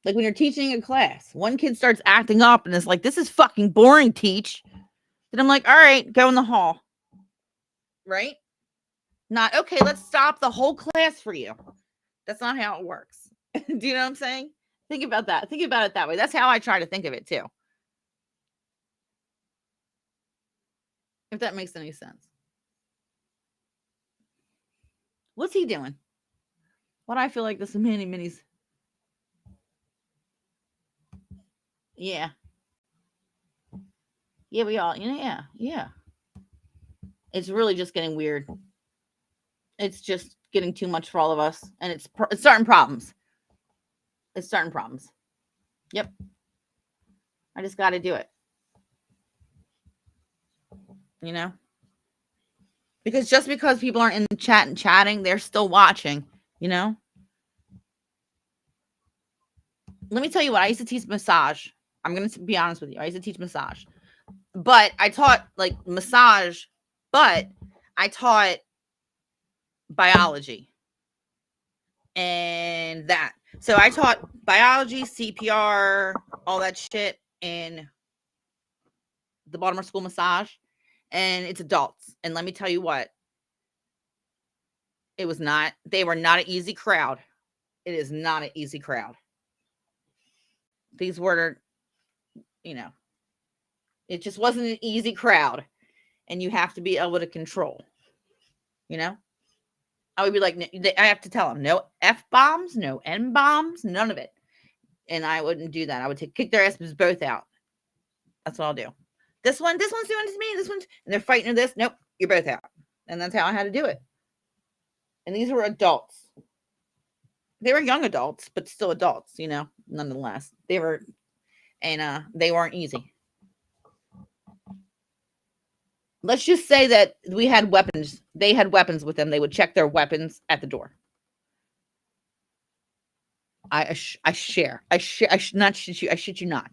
Like when you're teaching a class, one kid starts acting up and it's like, this is fucking boring, teach. Then I'm like, all right, go in the hall. Right? Not, okay, let's stop the whole class for you. That's not how it works. Do you know what I'm saying? Think about that. Think about it that way. That's how I try to think of it too. If that makes any sense. What's he doing? What I feel like this minis. Yeah. Yeah, we all, yeah. It's really just getting weird. It's just getting too much for all of us. And it's starting problems. It's starting problems. Yep. I just got to do it. Because just because people aren't in the chat and chatting, they're still watching, Let me tell you what, I used to teach massage. I'm going to be honest with you. I used to teach massage. But I taught like massage, but I taught biology and that. So I taught biology, CPR, all that shit in the Baltimore School Massage, and it's adults. And let me tell you what, they were not an easy crowd. It is not an easy crowd. These were, it just wasn't an easy crowd, and you have to be able to control, I would be like, I have to tell them no F-bombs, no N-bombs, none of it. And I wouldn't do that. I would kick their asses both out. That's what I'll do. This one's doing it to me. This one's, and they're fighting this. Nope, you're both out. And that's how I had to do it. And these were adults. They were young adults, but still adults, nonetheless. They weren't easy. Let's just say that we had weapons. They had weapons with them. They would check their weapons at the door. I share. I not shit you. I shit you not,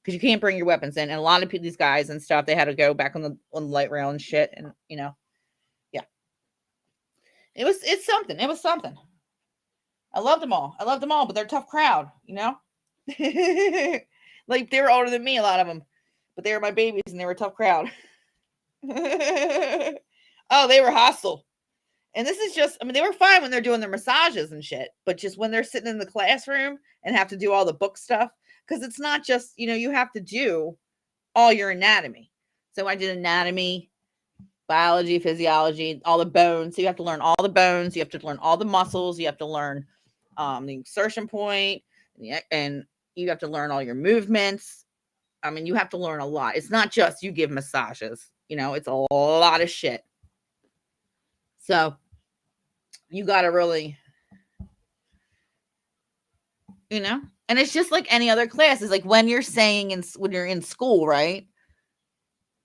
because you can't bring your weapons in. And a lot of these guys and stuff, they had to go back on the light rail and shit. And yeah, it's something. It was something. I loved them all. But they're a tough crowd, you know? Like, they were older than me, a lot of them. But they were my babies, and they were a tough crowd. Oh, they were hostile. And this is just, I mean, they were fine when they're doing their massages and shit. But just when they're sitting in the classroom and have to do all the book stuff, because it's not just, you have to do all your anatomy. So I did anatomy, biology, physiology, all the bones. So you have to learn all the bones. You have to learn all the muscles. You have to learn the insertion point, and you have to learn all your movements. I mean, you have to learn a lot. It's not just you give massages. It's a lot of shit. So you got to really, and it's just like any other class. It's like when you're saying when you're in school, right?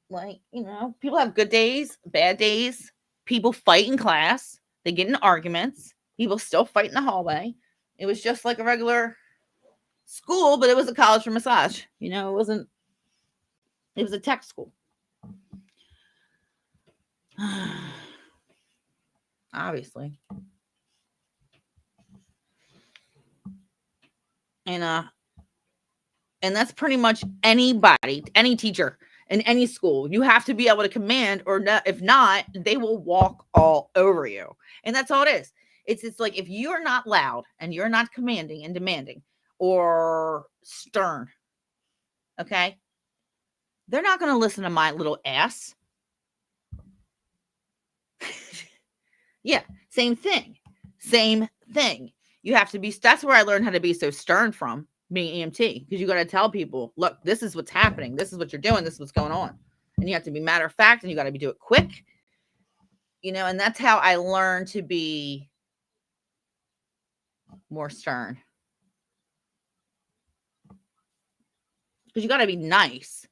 Like, people have good days, bad days. People fight in class. They get in arguments. People still fight in the hallway. It was just like a regular school, but it was a college for massage. It was a tech school. Obviously. And that's pretty much anybody, any teacher in any school. You have to be able to command, or not, if not, they will walk all over you. And that's all it is. It's like, if you're not loud and you're not commanding and demanding or stern, okay, they're not going to listen to my little ass. Yeah, same thing. You have to be, that's where I learned how to be so stern from, being EMT, because you got to tell people, look, this is what's happening. This is what you're doing. This is what's going on. And you have to be matter of fact, and you got to do it quick, and that's how I learned to be more stern. Because you got to be nice,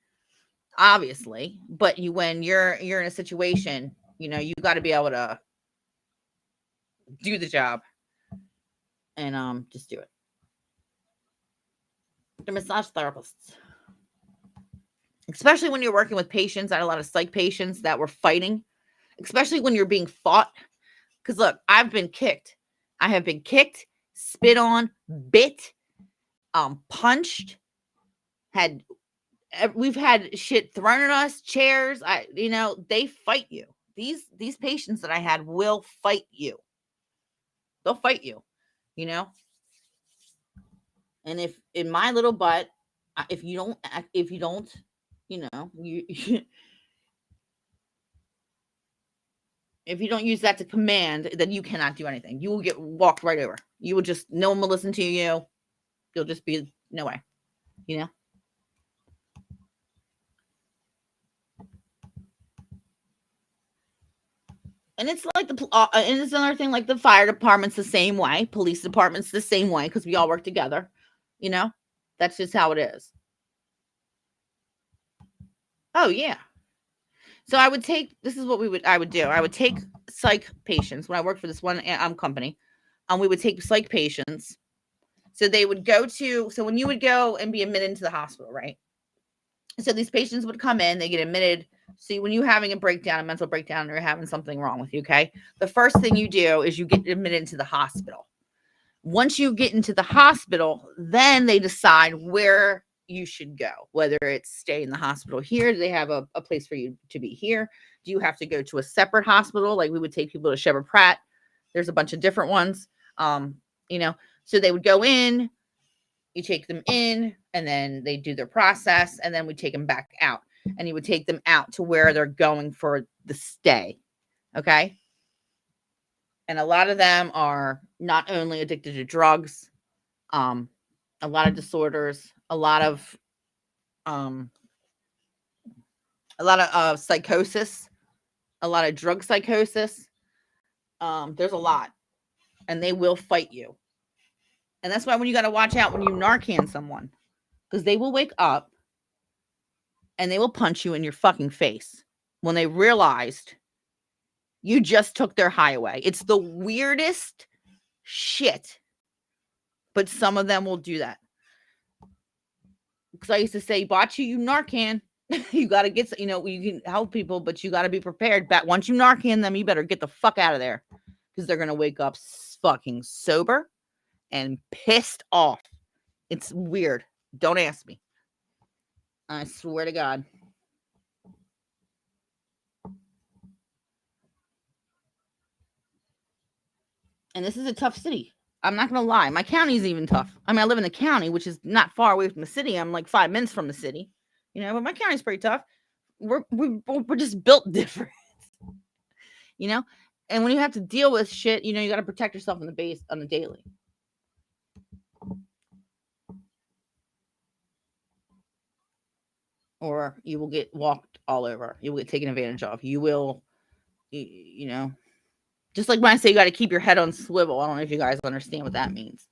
obviously, but when you're in a situation, you got to be able to do the job and just do it. The massage therapists, especially when you're working with patients, I had a lot of psych patients that were fighting, especially when you're being fought. Because look, I've been kicked. I have been kicked, spit on, bit, punched. We've had shit thrown at us, chairs. They fight you. These patients that I had will fight you. They'll fight you, And if in my little butt, if you don't, if you don't use that to command, then you cannot do anything. You will get walked right over. You will just, no one will listen to you. You'll just be, no way, And it's like and it's another thing, like the fire department's the same way. Police department's the same way, because we all work together. That's just how it is. Oh, yeah. So I would take, this is what I would do. I would take psych patients when I worked for this one company. We would take psych patients. So they would so when you would go and be admitted into the hospital, right? So these patients would come in, they get admitted. See, when you're having a mental breakdown, or you're having something wrong with you, okay? The first thing you do is you get admitted into the hospital. Once you get into the hospital, then they decide where you should go, whether it's stay in the hospital here. Do they have a place for you to be here? Do you have to go to a separate hospital? Like, we would take people to Shepherd Pratt. There's a bunch of different ones, so they would go in, you take them in, and then they do their process, and then we take them back out, and you would take them out to where they're going for the stay. Okay. And a lot of them are not only addicted to drugs, a lot of disorders, a lot of psychosis, a lot of drug psychosis. There's a lot, and they will fight you. And that's why when you got to watch out when you Narcan someone, because they will wake up and they will punch you in your fucking face when they realized you just took their high away. It's the weirdest shit, but some of them will do that. Because I used to say, Bocce, you Narcan. You got to get, you can help people, but you got to be prepared. But once you Narcan them, you better get the fuck out of there, because they're going to wake up fucking sober. and pissed off. It's weird. Don't ask me. I swear to God. And this is a tough city. I'm not going to lie. My county's even tough. I mean, I live in the county, which is not far away from the city. I'm like 5 minutes from the city, but my county's pretty tough. We're just built different, and when you have to deal with shit, you got to protect yourself in the base on the daily. Or you will get walked all over. You will get taken advantage of. You will, just like when I say you got to keep your head on swivel. I don't know if you guys understand what that means.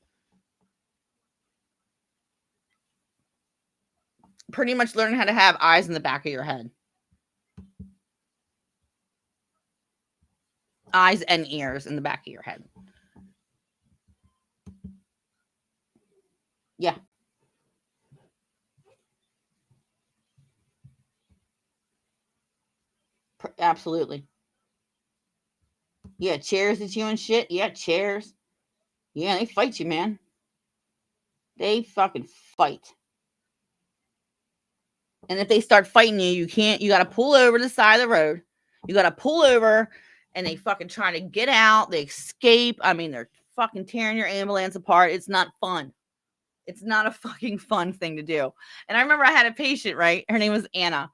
Pretty much learn how to have eyes in the back of your head. Eyes and ears in the back of your head. Yeah. Absolutely. Yeah, chairs at you and shit. Yeah, chairs. Yeah, they fight you, man. They fucking fight. And if they start fighting you, you got to pull over to the side of the road. You got to pull over, and they fucking trying to get out. They escape. I mean, they're fucking tearing your ambulance apart. It's not fun. It's not a fucking fun thing to do. And I remember I had a patient, right? Her name was Anna.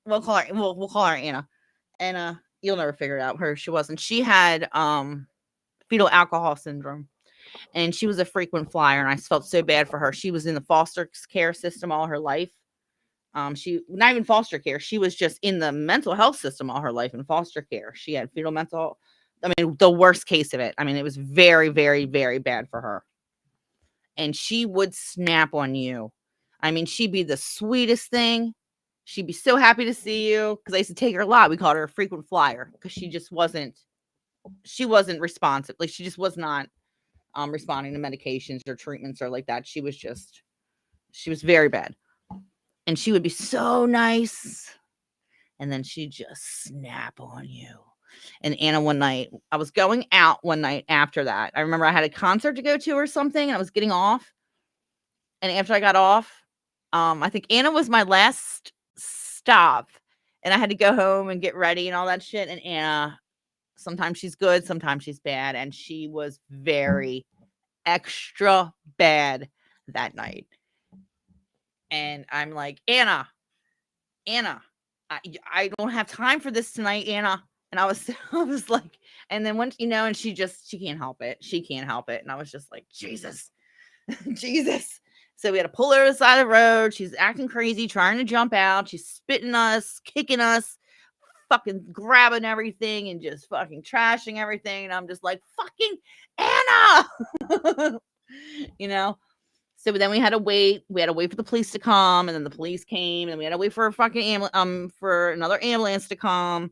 We'll call her Anna. And you'll never figure it out who she was. And she had fetal alcohol syndrome. And she was a frequent flyer, and I felt so bad for her. She was in the foster care system all her life. She not even foster care. She was just in the mental health system all her life in foster care. She had fetal mental. I mean, the worst case of it. I mean, it was very, very, very bad for her. And she would snap on you. I mean, she'd be the sweetest thing. She'd be so happy to see you, because I used to take her a lot. We called her a frequent flyer because she wasn't responsive. Like, she just was not responding to medications or treatments or like that. She was very bad. And she would be so nice. And then she'd just snap on you. And Anna, one night, I was going out one night after that. I remember I had a concert to go to or something, and I was getting off. And after I got off, I think Anna was my last stop. And I had to go home and get ready and all that shit. And Anna, sometimes she's good, sometimes she's bad. And she was very extra bad that night. And I'm like, Anna, I don't have time for this tonight, Anna. And I was like, and then once, and she can't help it. She can't help it. And I was just like, Jesus. So we had to pull her to the side of the road. She's acting crazy, trying to jump out. She's spitting us, kicking us, fucking grabbing everything and just fucking trashing everything. And I'm just like, fucking Anna, So then we had to wait. We had to wait for the police to come, and then the police came, and we had to wait for a fucking for another ambulance to come,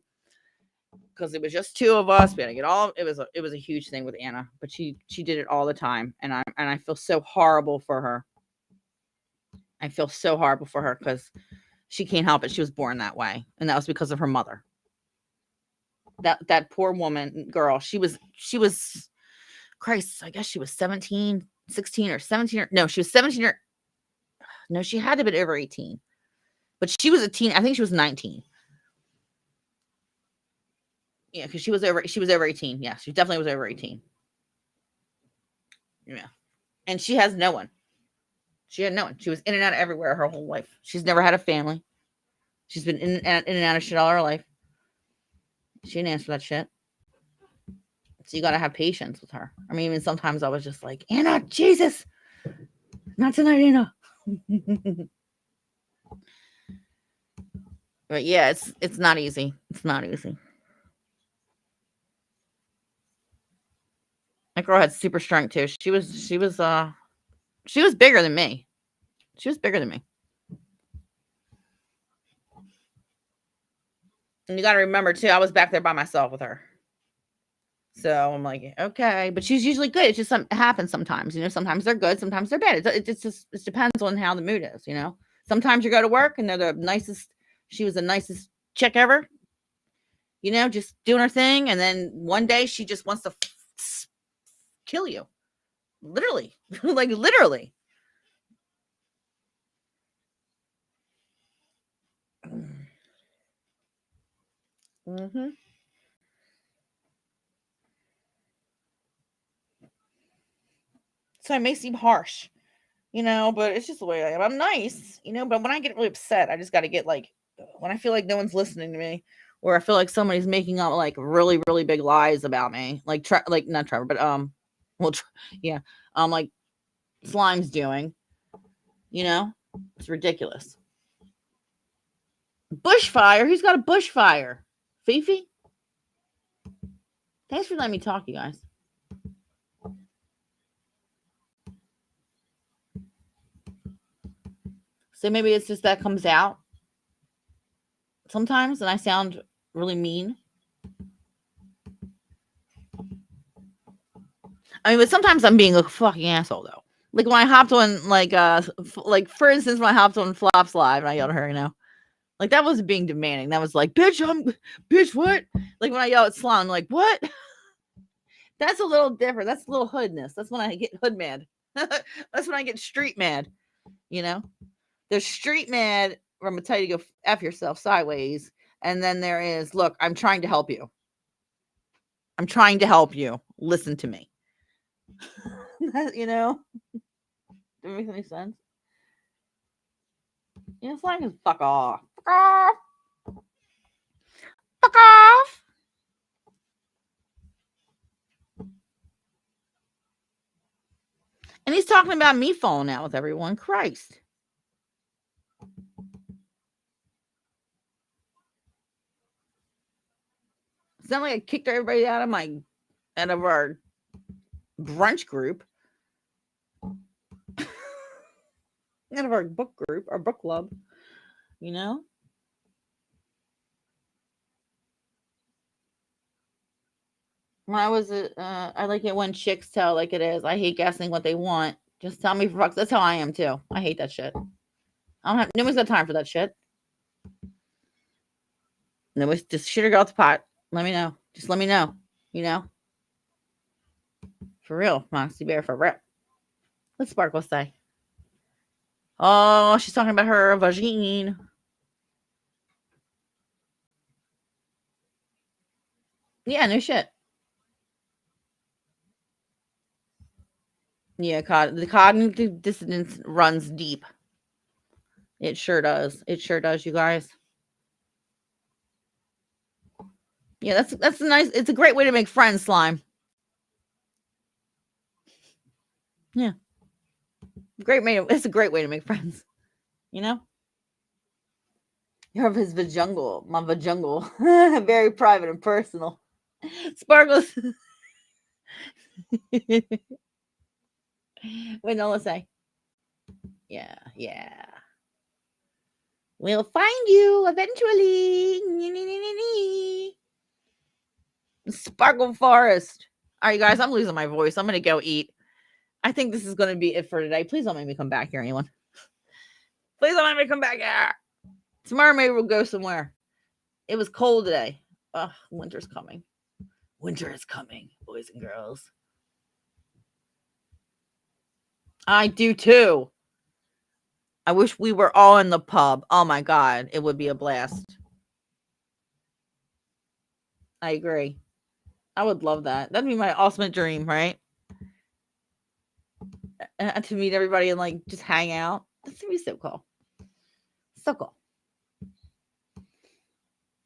because it was just two of us. We had to get all. It was a huge thing with Anna, but she did it all the time, and I feel so horrible for her. I feel so horrible for her because she can't help it. She was born that way, and that was because of her mother. That poor girl. She was. Christ, I guess she was 16 or 17 or no, she was 17 or no, she had to be over 18. But she was a teen. I think she was 19. Yeah, because she was over 18. Yeah, she definitely was over 18. Yeah. And she has no one. She had no one. She was in and out of everywhere her whole life. She's never had a family. She's been in and out of shit all her life. She didn't answer that shit. So you got to have patience with her. I mean, even sometimes I was just like, Anna, Jesus, not tonight, Anna. But yeah, it's not easy. It's not easy. That girl had super strength too. She was bigger than me. She was bigger than me. And you got to remember too, I was back there by myself with her. So I'm like, okay, but she's usually good. It's just it happens sometimes, sometimes they're good, sometimes they're bad. It depends on how the mood is, Sometimes you go to work and they're the nicest. She was the nicest chick ever, just doing her thing. And then one day she just wants to kill you. Literally. Like literally. Mm-hmm. So I may seem harsh, but it's just the way I am. I'm nice, but when I get really upset, I just got to get like, when I feel like no one's listening to me, or I feel like somebody's making up like really, really big lies about me, like, like not Trevor, but, well, yeah, like Slime's doing, it's ridiculous. Bushfire? Who's got a bushfire? Fifi? Thanks for letting me talk, you guys. So maybe it's just that comes out sometimes and I sound really mean. I mean, but sometimes I'm being a fucking asshole though. Like when I hopped on, like for instance, when I hopped on Flops Live and I yelled at her, like that was being demanding. That was like, bitch, what? Like when I yell at Slime, like what? That's a little different. That's a little hoodness. That's when I get hood mad. That's when I get street mad. There's street mad where I'm gonna tell you to go F yourself sideways, and then there is, look, I'm trying to help you. I'm trying to help you. Listen to me. Does it make any sense? Slang is fuck off. Fuck off. Fuck off. And he's talking about me falling out with everyone. Christ. It's not like I kicked everybody out of our brunch group. Out of our book group, our book club, When I was, I like it when chicks tell like it is. I hate guessing what they want. Just tell me for fuck's. That's how I am too. I hate that shit. Nobody's got time for that shit. Nobody's just shit or go out the pot. Let me know. Just let me know. For real, Moxie Bear, for real. What's Sparkle say? Oh, she's talking about her vagine. Yeah, no shit. Yeah, the cognitive dissonance runs deep. It sure does. It sure does, you guys. Yeah, that's a nice. It's a great way to make friends, Slime. Yeah, great way. It's a great way to make friends. You're of his vajungle, my vajungle, very private and personal. Sparkles. Wait, no, let's say. Yeah. We'll find you eventually. Sparkle Forest. All right, guys, I'm losing my voice. I'm gonna go eat. I think this is gonna be it for today. Please don't make me come back here, anyone. Please don't make me come back here. Tomorrow maybe we'll go somewhere. It was cold today. Ugh, winter's coming. Winter is coming, boys and girls. I do too. I wish we were all in the pub. Oh my God, it would be a blast. I agree. I would love that. That'd be my ultimate dream, right? To meet everybody and like just hang out. That's gonna be so cool. So cool.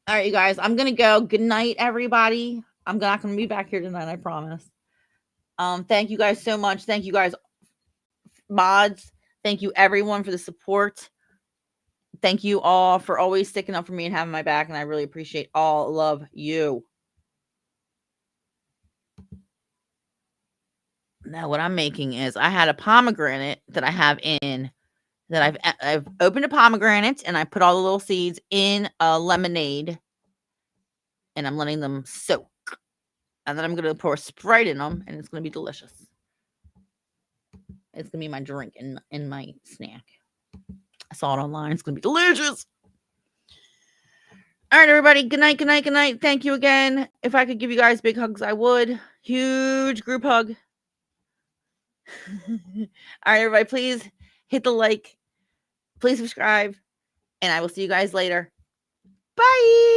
All right, you guys. I'm gonna go. Good night, everybody. I'm not gonna be back here tonight, I promise. Thank you guys so much. Thank you guys, mods. Thank you everyone for the support. Thank you all for always sticking up for me and having my back, and I really appreciate all of you. Now, what I'm making is I had a pomegranate that I have in that I've opened a pomegranate and I put all the little seeds in a lemonade, and I'm letting them soak. And then I'm going to pour Sprite in them, and it's going to be delicious. It's going to be my drink and my snack. I saw it online. It's going to be delicious. All right, everybody. Good night, good night, good night. Thank you again. If I could give you guys big hugs, I would. Huge group hug. All right, everybody, please hit the like, please subscribe, and I will see you guys later. Bye.